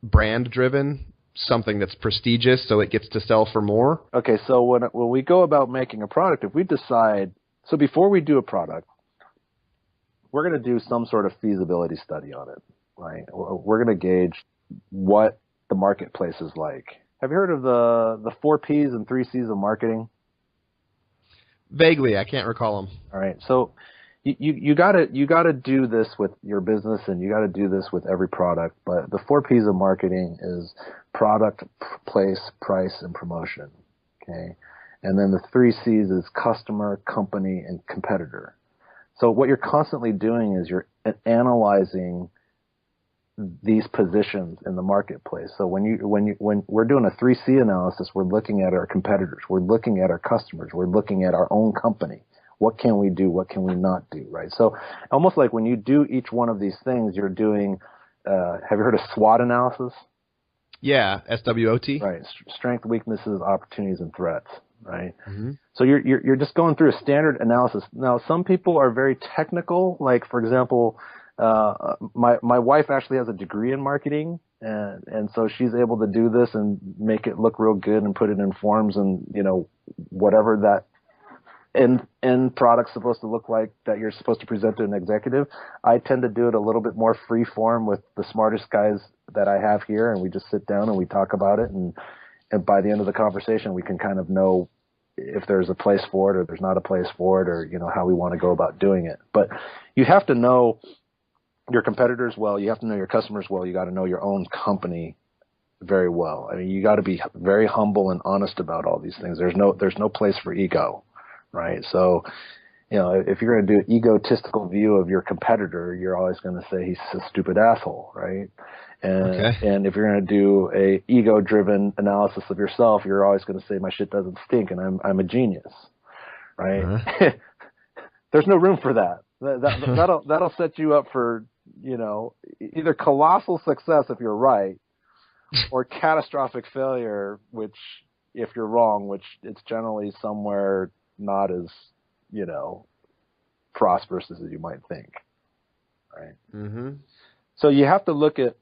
brand-driven, something that's prestigious so it gets to sell for more? Okay, so when we go about making a product, if we decide, so before we do a product, we're going to do some sort of feasibility study on it, right? We're going to gauge what the marketplace is like. Have you heard of the 4 Ps and 3 Cs of marketing? Vaguely, I can't recall them. All right, so you gotta do this with your business, and you gotta do this with every product. But the 4 Ps of marketing is product, place, price, and promotion. Okay, and then the 3 Cs is customer, company, and competitor. So what you're constantly doing is you're analyzing these positions in the marketplace. So when we're doing a 3C analysis, we're looking at our competitors, we're looking at our customers, we're looking at our own company. What can we do? What can we not do? Right. So almost like when you do each one of these things, you're doing. Have you heard of SWOT analysis? Yeah, SWOT. Right. Strength, weaknesses, opportunities, and threats. Right. Mm-hmm. So you're just going through a standard analysis. Now, some people are very technical. Like, for example, my wife actually has a degree in marketing, and so she's able to do this and make it look real good and put it in forms and, whatever that end product's supposed to look like that you're supposed to present to an executive. I tend to do it a little bit more free form with the smartest guys that I have here, and we just sit down and we talk about it, and by the end of the conversation, we can kind of know if there's a place for it or there's not a place for it, or, how we want to go about doing it. But you have to know your competitors well, you have to know your customers well, you got to know your own company very well. I mean, you got to be very humble and honest about all these things. There's no place for ego, right? So, if you're going to do an egotistical view of your competitor, you're always going to say he's a stupid asshole, right? And if you're going to do a ego-driven analysis of yourself, you're always going to say my shit doesn't stink and I'm a genius, right? Uh-huh. There's no room for that. That'll set you up for, either colossal success if you're right, or catastrophic failure, which if you're wrong, which it's generally somewhere not as, prosperous as you might think, right? Mm-hmm. So you have to look at,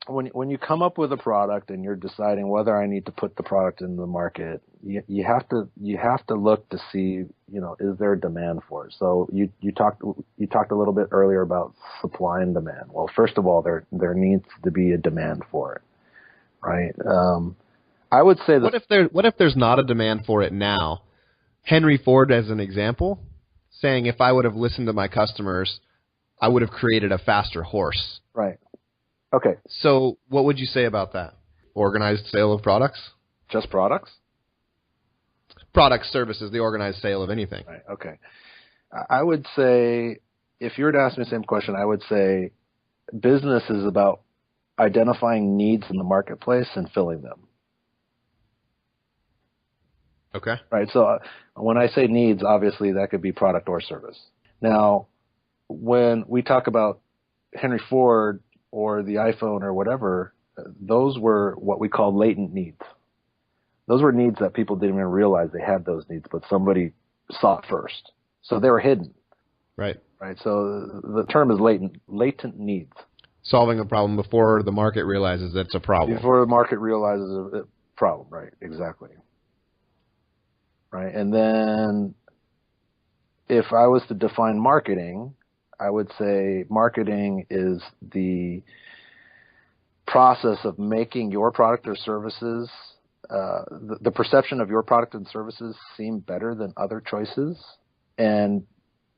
when you come up with a product and you're deciding whether I need to put the product in the market, you have to look to see, is there a demand for it? So you talked a little bit earlier about supply and demand. Well, first of all, there needs to be a demand for it, right? I would say that. What if there's not a demand for it now? Henry Ford, as an example, saying if I would have listened to my customers, I would have created a faster horse. Right. Okay. So what would you say about that? Organized sale of products? Just products? Products, services, the organized sale of anything. Right. Okay. I would say, if you were to ask me the same question, I would say business is about identifying needs in the marketplace and filling them. Okay. Right. So when I say needs, obviously that could be product or service. Now, when we talk about Henry Ford or the iPhone or whatever, those were what we call latent needs. Those were needs that people didn't even realize they had those needs, but somebody saw it first. So they were hidden. Right. Right. So the term is latent needs. Solving a problem before the market realizes that it's a problem. Before the market realizes a problem. Right. Exactly. Right. And then if I was to define marketing, I would say marketing is the process of making your product or services, the perception of your product and services seem better than other choices. And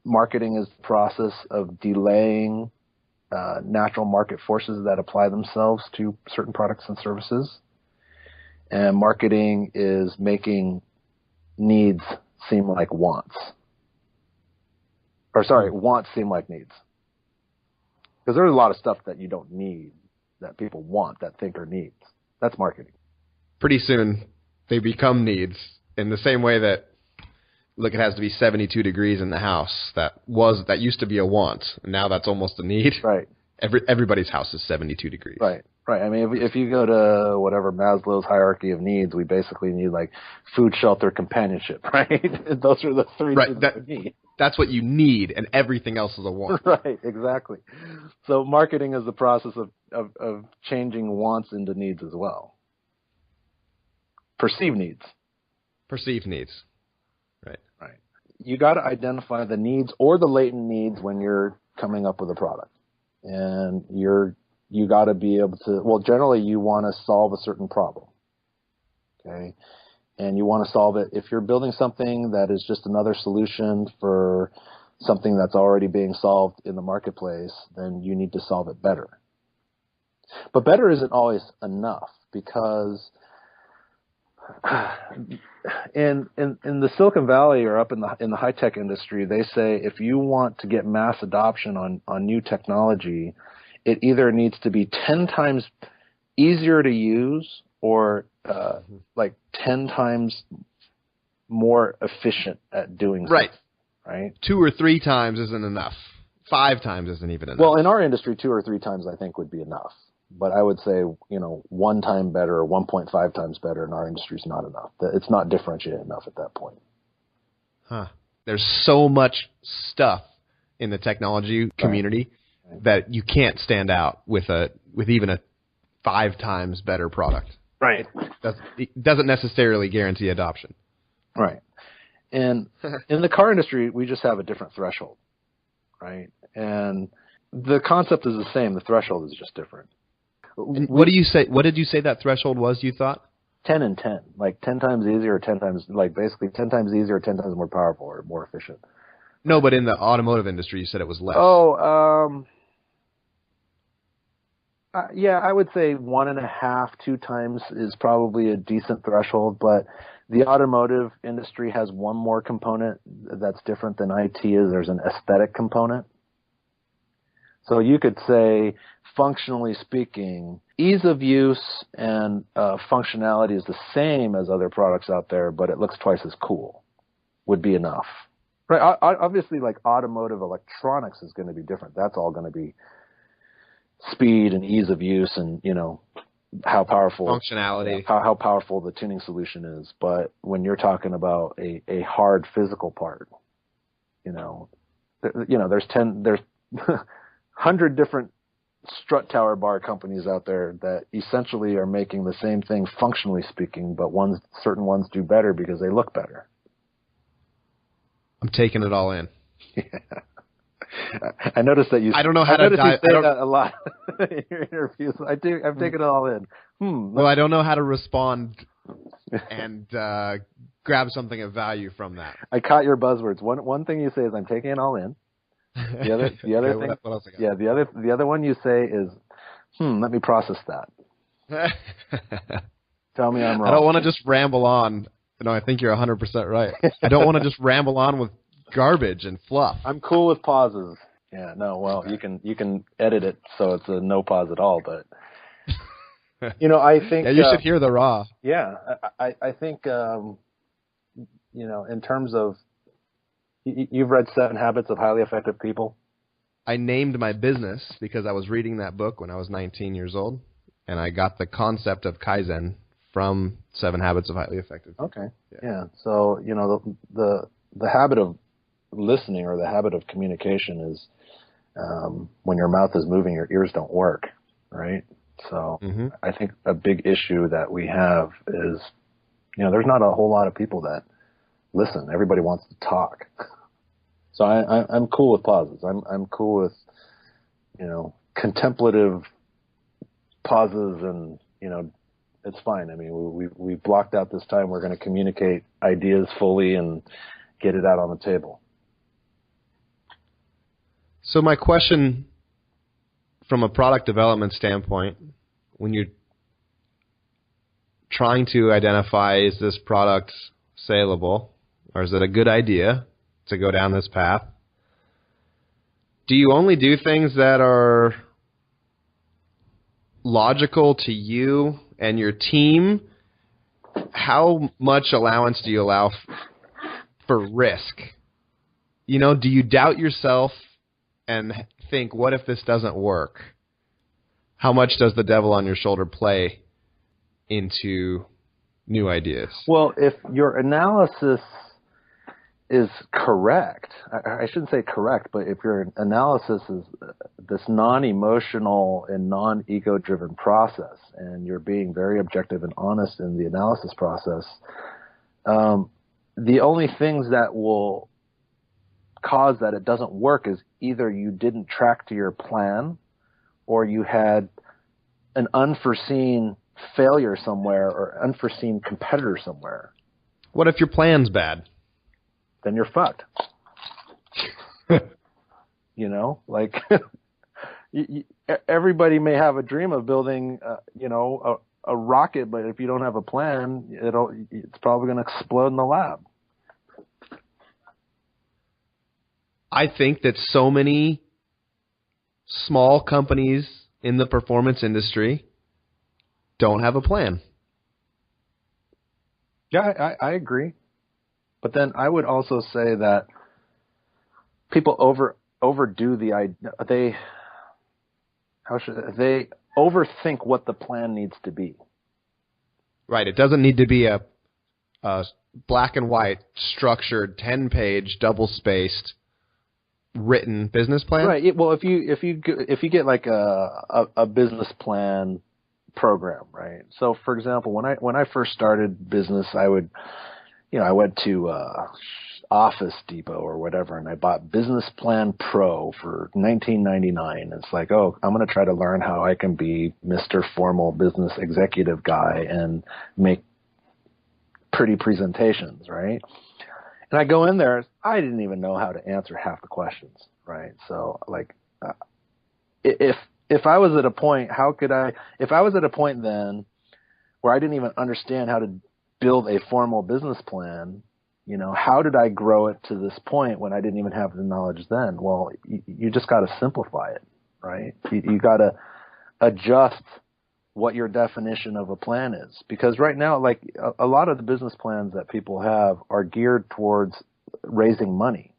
marketing is the process of delaying natural market forces that apply themselves to certain products and services. And marketing is making needs seem like wants. Or sorry, wants seem like needs. Because there's a lot of stuff that you don't need that people want, that think are needs. That's marketing. Pretty soon, they become needs in the same way that, look, it has to be 72 degrees in the house. That used to be a want, and now that's almost a need. Right. Everybody's house is 72 degrees. Right. Right. I mean, if you go to whatever Maslow's hierarchy of needs, we basically need like food, shelter, companionship. Right. Those are the three things that we need. That's what you need, and everything else is a want. Right, exactly. So marketing is the process of changing wants into needs as well. Perceived needs. Perceived needs. Right. Right. You got to identify the needs or the latent needs when you're coming up with a product. And you got to be able to, well, generally you want to solve a certain problem. Okay. And you want to solve it. If you're building something that is just another solution for something that's already being solved in the marketplace, then you need to solve it better. But better isn't always enough, because in the Silicon Valley or up in the high tech industry, they say if you want to get mass adoption on new technology, it either needs to be 10 times easier to use or like 10 times more efficient at doing something. Right. Right. 2 or 3 times isn't enough. 5 times isn't even enough. Well, in our industry, 2 or 3 times I think would be enough. But I would say, 1 time better or 1.5 times better in our industry is not enough. It's not differentiated enough at that point. Huh. There's so much stuff in the technology community that you can't stand out with even a 5 times better product. Right. It doesn't necessarily guarantee adoption. Right. And in the car industry, we just have a different threshold, right? And the concept is the same. The threshold is just different. And what do you say? What did you say that threshold was, you thought? 10 and 10, like 10 times easier or 10 times, like basically 10 times easier or 10 times more powerful or more efficient. No, but in the automotive industry, you said it was less. Yeah, I would say 1.5, 2 times is probably a decent threshold, but the automotive industry has one more component that's different than IT is. There's an aesthetic component. So you could say, functionally speaking, ease of use and functionality is the same as other products out there, but it looks twice as cool, would be enough. Right? Obviously, like automotive electronics is going to be different. That's all going to be speed and ease of use and, how powerful functionality, how powerful the tuning solution is. But when you're talking about a hard physical part, there's 100 different strut tower bar companies out there that essentially are making the same thing functionally speaking, but certain ones do better because they look better. I'm taking it all in. Yeah. I noticed that you. I don't know how to dive. You say that a lot in your interviews. I've taken it all in. Well, I don't know how to respond and grab something of value from that. I caught your buzzwords. One thing you say is, "I'm taking it all in." The other okay, thing. what else I got? Yeah, the other one you say is, "Let me process that." Tell me I'm wrong. I don't want to just ramble on. No, I think you're 100% right. I don't want to just ramble on with garbage and fluff. I'm cool with pauses. Yeah, no, well, you can edit it so it's a no pause at all, but I think yeah, you should hear the raw. Yeah, I think in terms of you've read 7 Habits of Highly Effective People. I named my business because I was reading that book when I was 19 years old, and I got the concept of Kaizen from 7 Habits of Highly Effective People. Okay. Yeah. So the habit of listening or the habit of communication is when your mouth is moving, your ears don't work, right? So I think a big issue that we have is, there's not a whole lot of people that listen. Everybody wants to talk. So I'm cool with pauses. I'm cool with, contemplative pauses, and, it's fine. I mean, we blocked out this time. We're going to communicate ideas fully and get it out on the table. So my question from a product development standpoint, when you're trying to identify, is this product saleable, or is it a good idea to go down this path? Do you only do things that are logical to you and your team? How much allowance do you allow for risk? Do you doubt yourself and think, what if this doesn't work? How much does the devil on your shoulder play into new ideas? Well, if your analysis is correct, I shouldn't say correct, but if your analysis is this non-emotional and non-ego-driven process, and you're being very objective and honest in the analysis process, the only things that will cause that it doesn't work is either you didn't track to your plan, or you had an unforeseen failure somewhere or unforeseen competitor somewhere. What if your plan's bad? Then you're fucked. Everybody may have a dream of building, a rocket, but if you don't have a plan, it's probably going to explode in the lab. I think that so many small companies in the performance industry don't have a plan. Yeah, I agree. But then I would also say that people overdo the idea. They overthink what the plan needs to be. Right. It doesn't need to be a black and white, structured, 10-page, double-spaced, written business plan. Right. Well, if you get like a business plan program, right? So, for example, when I first started business, I went to Office Depot or whatever, and I bought Business Plan Pro for $19.99. It's like, oh, I'm going to try to learn how I can be Mr. Formal Business Executive guy and make pretty presentations, right? And I go in there, I didn't even know how to answer half the questions, right? So, like, if I was at a point, if I was at a point then where I didn't even understand how to build a formal business plan, how did I grow it to this point when I didn't even have the knowledge then? Well, you just got to simplify it, right? You got to adjust what your definition of a plan is. Because right now, like a lot of the business plans that people have are geared towards raising money,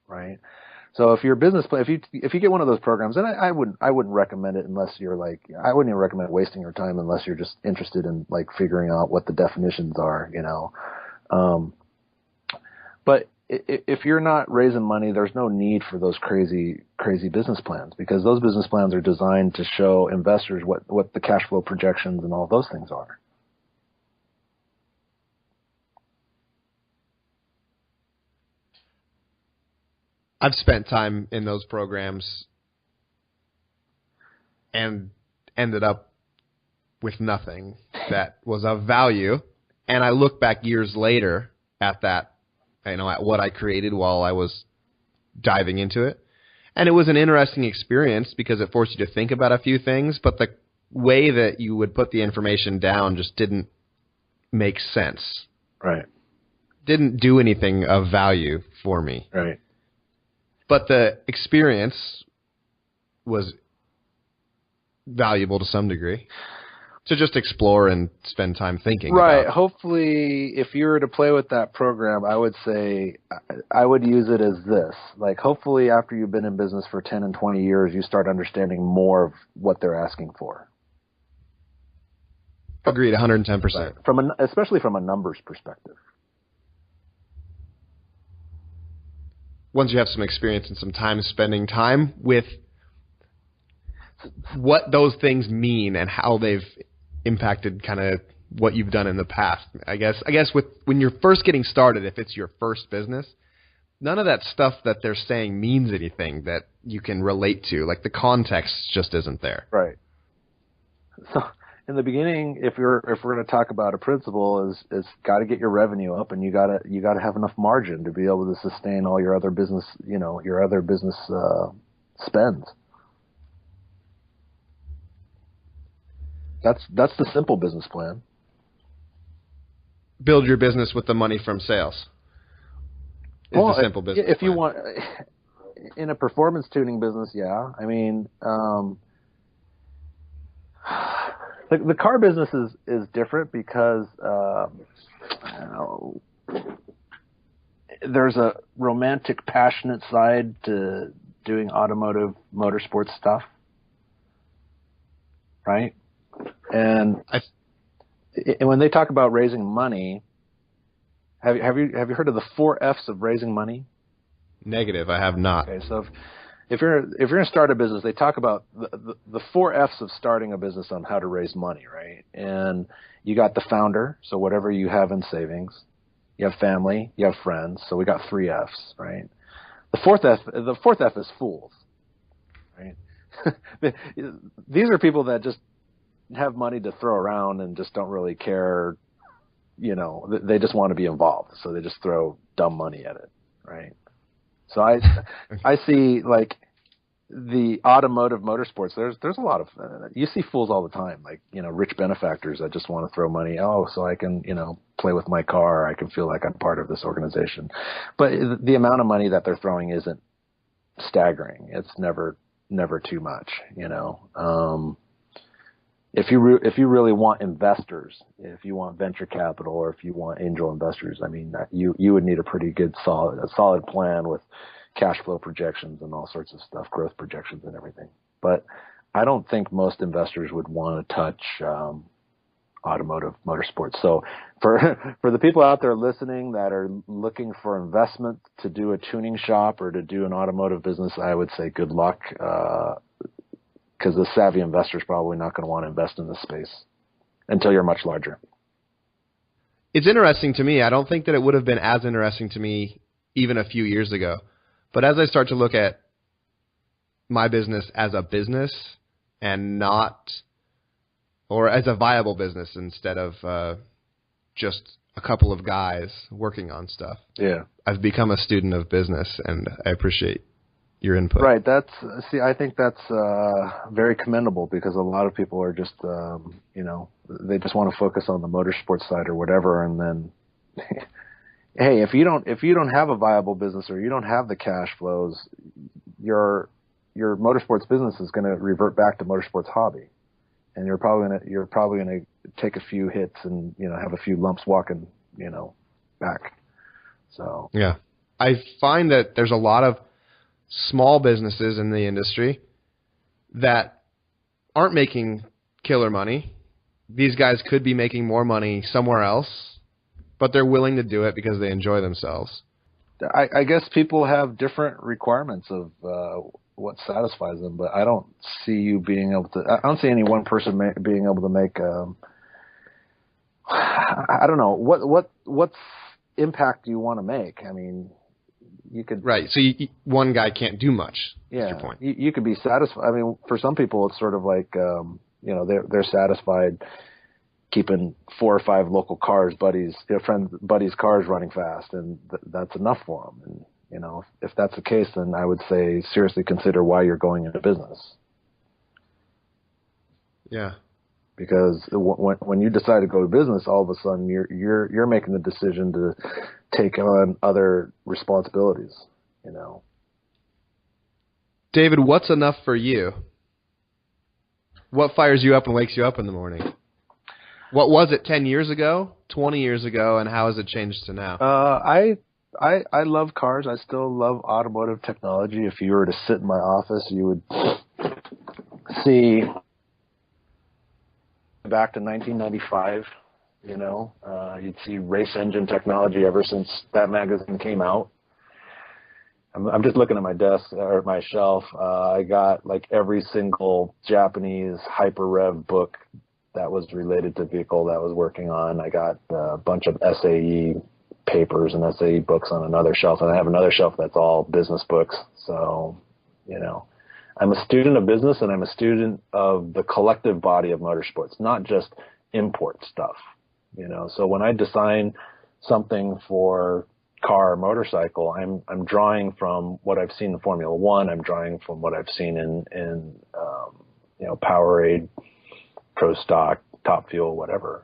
right? So if your business plan, if you get one of those programs, and I wouldn't recommend it unless you're like, I wouldn't even recommend wasting your time unless you're just interested in like figuring out what the definitions are, But if you're not raising money, there's no need for those crazy business plans, because those business plans are designed to show investors what the cash flow projections and all those things are. I've spent time in those programs and ended up with nothing that was of value. And I look back years later at that, at what I created while I was diving into it. And it was an interesting experience because it forced you to think about a few things, but way that you would put the information down just didn't make sense. Right. Didn't do anything of value for me. Right. But the experience was valuable to some degree. To just explore and spend time thinking. Right. About. Hopefully, if you were to play with that program, I would say I would use it as this. Like, hopefully, after you've been in business for 10 and 20 years, you start understanding more of what they're asking for. Agreed, 110%. Especially from a numbers perspective. Once you have some experience and some time spending time with what those things mean and how they've impacted kind of what you've done in the past. I guess when you're first getting started, if it's your first business, none of that stuff that they're saying means anything that you can relate to. Like the context just isn't there. Right. So in the beginning, if we're going to talk about a principle, is got to get your revenue up, and you got to have enough margin to be able to sustain all your other business, spends. That's the simple business plan. Build your business with the money from sales. The simple business if plan. You want, in a performance tuning business, yeah. I mean, the car business is different because there's a romantic, passionate side to doing automotive motorsports stuff, right? And when they talk about raising money, have you heard of the 4 F's of raising money? Negative, I have not. Okay, so if you're going to start a business, they talk about the 4 F's of starting a business on how to raise money, right? And you got the founder, so whatever you have in savings. You have family, you have friends, so we got 3 F's, right? The fourth F is fools, right? These are people that just have money to throw around and just don't really care, they just want to be involved, so they just throw dumb money at it, right? So I see, like, the automotive motorsports, there's a lot of you see fools all the time, like, rich benefactors that just want to throw money, so I can, play with my car, I can feel like I'm part of this organization. But the amount of money that they're throwing isn't staggering. It's never too much, If you really want investors, if you want venture capital, or if you want angel investors, I mean, you would need a pretty good solid plan with cash flow projections and all sorts of stuff, growth projections and everything. But I don't think most investors would want to touch automotive motorsports. So for the people out there listening that are looking for investment to do a tuning shop or to do an automotive business, I would say good luck. Because the savvy investor is probably not going to want to invest in this space until you're much larger. It's interesting to me. I don't think that it would have been as interesting to me even a few years ago. But as I start to look at my business as a business and or as a viable business instead of just a couple of guys working on stuff, yeah, I've become a student of business, and I appreciate your input. Right. I think that's very commendable, because a lot of people are just, they just want to focus on the motorsports side or whatever. And then, hey, if you don't have a viable business, or you don't have the cash flows, your motorsports business is going to revert back to motorsports hobby. And you're probably going to take a few hits and, have a few lumps walking, back. So, yeah, I find that there's a lot of small businesses in the industry that aren't making killer money. These guys could be making more money somewhere else, but they're willing to do it because they enjoy themselves. I guess people have different requirements of what satisfies them, but I don't see you being able to. I don't see any one person being able to make. I don't know what impact do you want to make. I mean, you could, right. So one guy can't do much. Yeah, is your point. You could be satisfied. I mean, for some people, it's sort of like they're satisfied keeping 4 or 5 local cars, buddies' cars running fast, and that's enough for them. And if that's the case, then I would say seriously consider why you're going into business. Yeah. because when you decide to go to business, all of a sudden you're making the decision to take on other responsibilities, you know. David, what's enough for you? What fires you up and wakes you up in the morning? What was it 10 years ago, 20 years ago, and how has it changed to now? I love cars. I still love automotive technology. If you were to sit in my office, you would see back to 1995, you know, you'd see race engine technology ever since that magazine came out. I'm just looking at my desk or my shelf. I got like every single Japanese hyper rev book that was related to vehicle that I was working on. I got a bunch of SAE papers and SAE books on another shelf, and I have another shelf that's all business books. So, you know, I'm a student of business, and I'm a student of the collective body of motorsports, not just import stuff, you know. So when I design something for car or motorcycle, I'm drawing from what I've seen in Formula One. I'm drawing from what I've seen in you know, Powerade, Pro Stock, Top Fuel, whatever.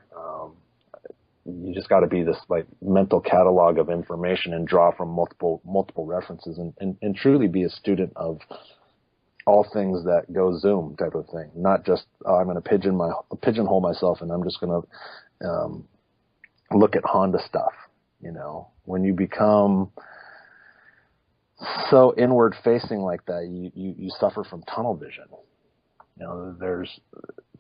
You just got to be this like mental catalog of information and draw from multiple references and truly be a student of all things that go Zoom type of thing. Not just I'm going to pigeonhole myself and I'm just going to look at Honda stuff. You know, when you become so inward facing like that, you suffer from tunnel vision. You know, there's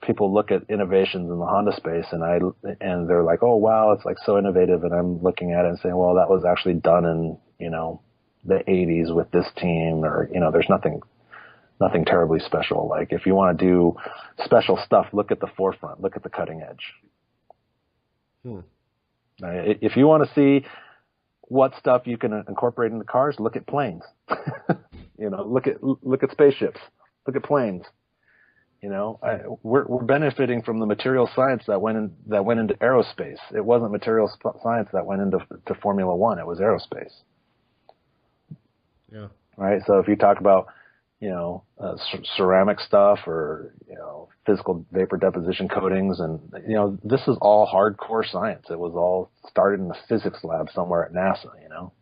people look at innovations in the Honda space and they're like, oh wow, it's like so innovative, and I'm looking at it and saying, well, that was actually done in, you know, the 80s with this team, or, you know, there's nothing terribly special. Like if you want to do special stuff, look at the forefront, look at the cutting edge. If you want to see what stuff you can incorporate into cars, look at planes. You know, look at spaceships, look at planes. You know, we're benefiting from the material science that went into aerospace. It wasn't material science that went into Formula One. It was aerospace. Yeah. Right. So if you talk about, you know, ceramic stuff or, you know, physical vapor deposition coatings, and, you know, this is all hardcore science. It was all started in the physics lab somewhere at NASA, you know.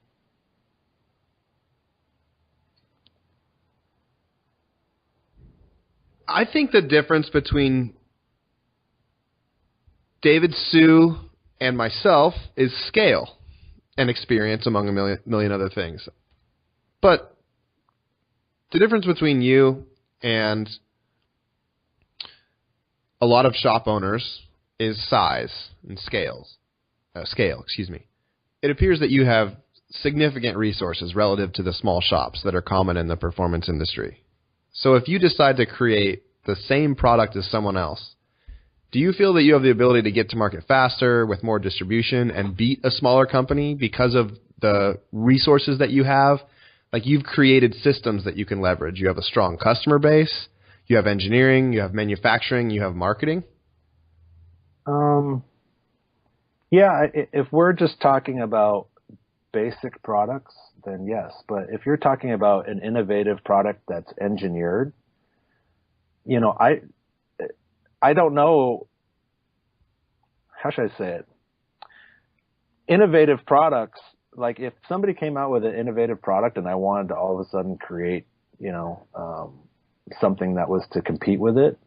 I think the difference between David, Sue, and myself is scale and experience, among a million other things. But the difference between you and a lot of shop owners is size and scale. It appears that you have significant resources relative to the small shops that are common in the performance industry. So if you decide to create the same product as someone else, do you feel that you have the ability to get to market faster with more distribution and beat a smaller company because of the resources that you have? Like, you've created systems that you can leverage. You have a strong customer base, you have engineering, you have manufacturing, you have marketing. Yeah, if we're just talking about basic products, then yes. But if you're talking about an innovative product that's engineered, you know, I don't know, how should I say it? Innovative products, like if somebody came out with an innovative product and I wanted to all of a sudden create, you know, something that was to compete with it,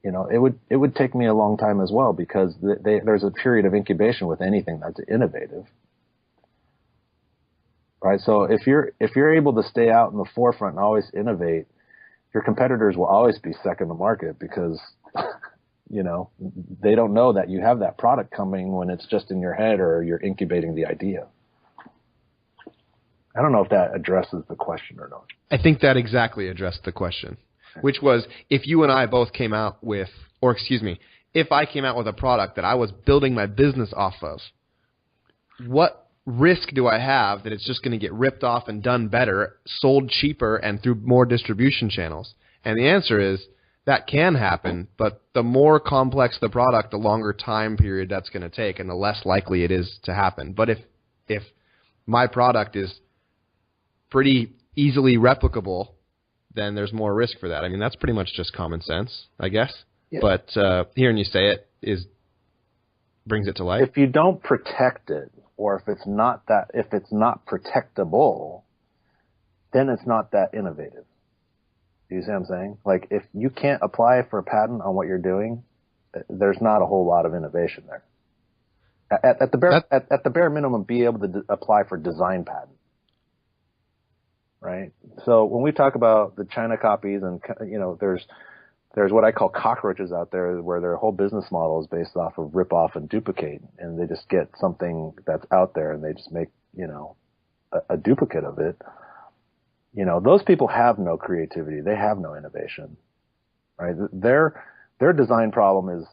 you know, it would take me a long time as well, because there's a period of incubation with anything that's innovative. Right. So if you're able to stay out in the forefront and always innovate, your competitors will always be second to market, because, you know, they don't know that you have that product coming when it's just in your head or you're incubating the idea. I don't know if that addresses the question or not. I think that exactly addressed the question, which was, if you and I both came out with, or excuse me, if I came out with a product that I was building my business off of, what risk do I have that it's just going to get ripped off and done better, sold cheaper, and through more distribution channels? And the answer is that can happen, but the more complex the product, the longer time period that's going to take, and the less likely it is to happen. But if my product is pretty easily replicable, then there's more risk for that. I mean, that's pretty much just common sense, I guess. Yeah. but hearing you say it brings it to life. If you don't protect it, or if it's not protectable, then it's not that innovative. Do you see what I'm saying? Like, if you can't apply for a patent on what you're doing, there's not a whole lot of innovation there. At the bare minimum, be able to apply for design patent, right? So when we talk about the China copies, and there's what I call cockroaches out there, where their whole business model is based off of rip off and duplicate, and they just get something that's out there and they just make a duplicate of it. Those people have no creativity. They have no innovation, right? Their design problem is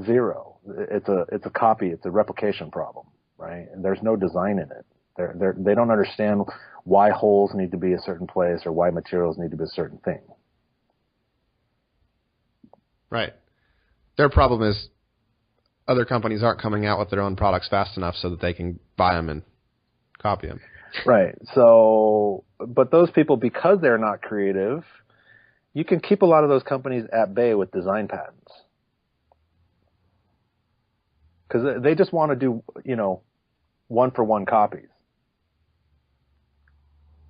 zero. It's a copy. It's a replication problem, right? And there's no design in it. They don't understand why holes need to be a certain place or why materials need to be a certain thing. Right. Their problem is other companies aren't coming out with their own products fast enough so that they can buy them and copy them. Right. So, but those people, because they're not creative, you can keep a lot of those companies at bay with design patents. Because they just want to do, one-for-one copies.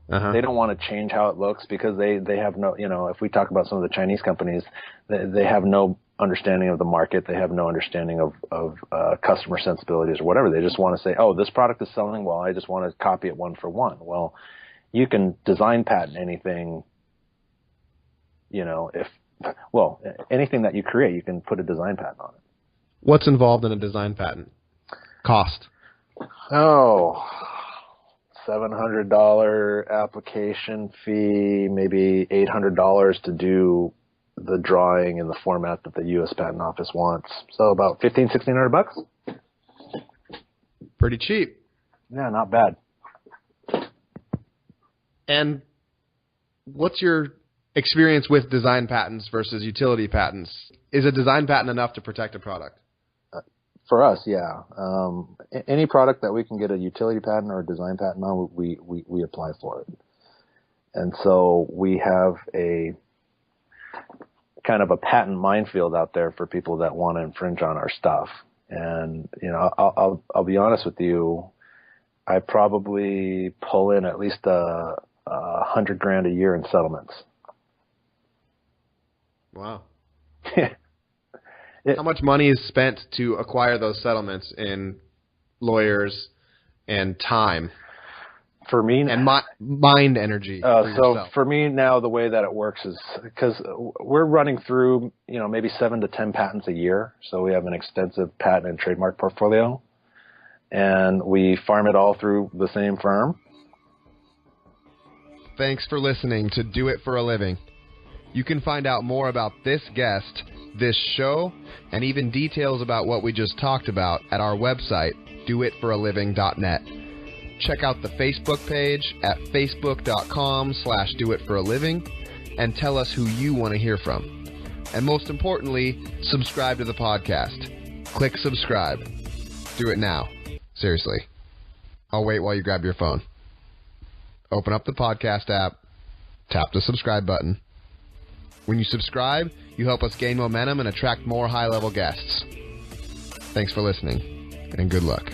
They don't want to change how it looks because they have no, if we talk about some of the Chinese companies, they have no understanding of the market. They have no understanding of customer sensibilities or whatever. They just want to say, oh, this product is selling well, I just want to copy it one for one. Well, you can design patent anything, anything that you create, you can put a design patent on it. What's involved in a design patent? Cost. Oh, $700 application fee, maybe $800 to do the drawing in the format that the U.S. Patent Office wants. So about $1,500-$1,600. Pretty cheap. Yeah, not bad. And what's your experience with design patents versus utility patents? Is a design patent enough to protect a product? For us, yeah. Any product that we can get a utility patent or a design patent on, we apply for it. And so we have a kind of a patent minefield out there for people that want to infringe on our stuff. And I'll be honest with you, I probably pull in at least $100,000 a year in settlements. Wow. How much money is spent to acquire those settlements in lawyers and time? For me, and mind energy. So for me now, the way that it works is because we're running through, maybe 7 to 10 patents a year. So we have an extensive patent and trademark portfolio, and we farm it all through the same firm. Thanks for listening to Do It for a Living. You can find out more about this guest, this show, and even details about what we just talked about at our website, doitforaliving.net. Check out the Facebook page at facebook.com/doitforaliving and tell us who you want to hear from. And most importantly, subscribe to the podcast. Click subscribe. Do it now. Seriously. I'll wait while you grab your phone. Open up the podcast app. Tap the subscribe button. When you subscribe, you help us gain momentum and attract more high-level guests. Thanks for listening, and good luck.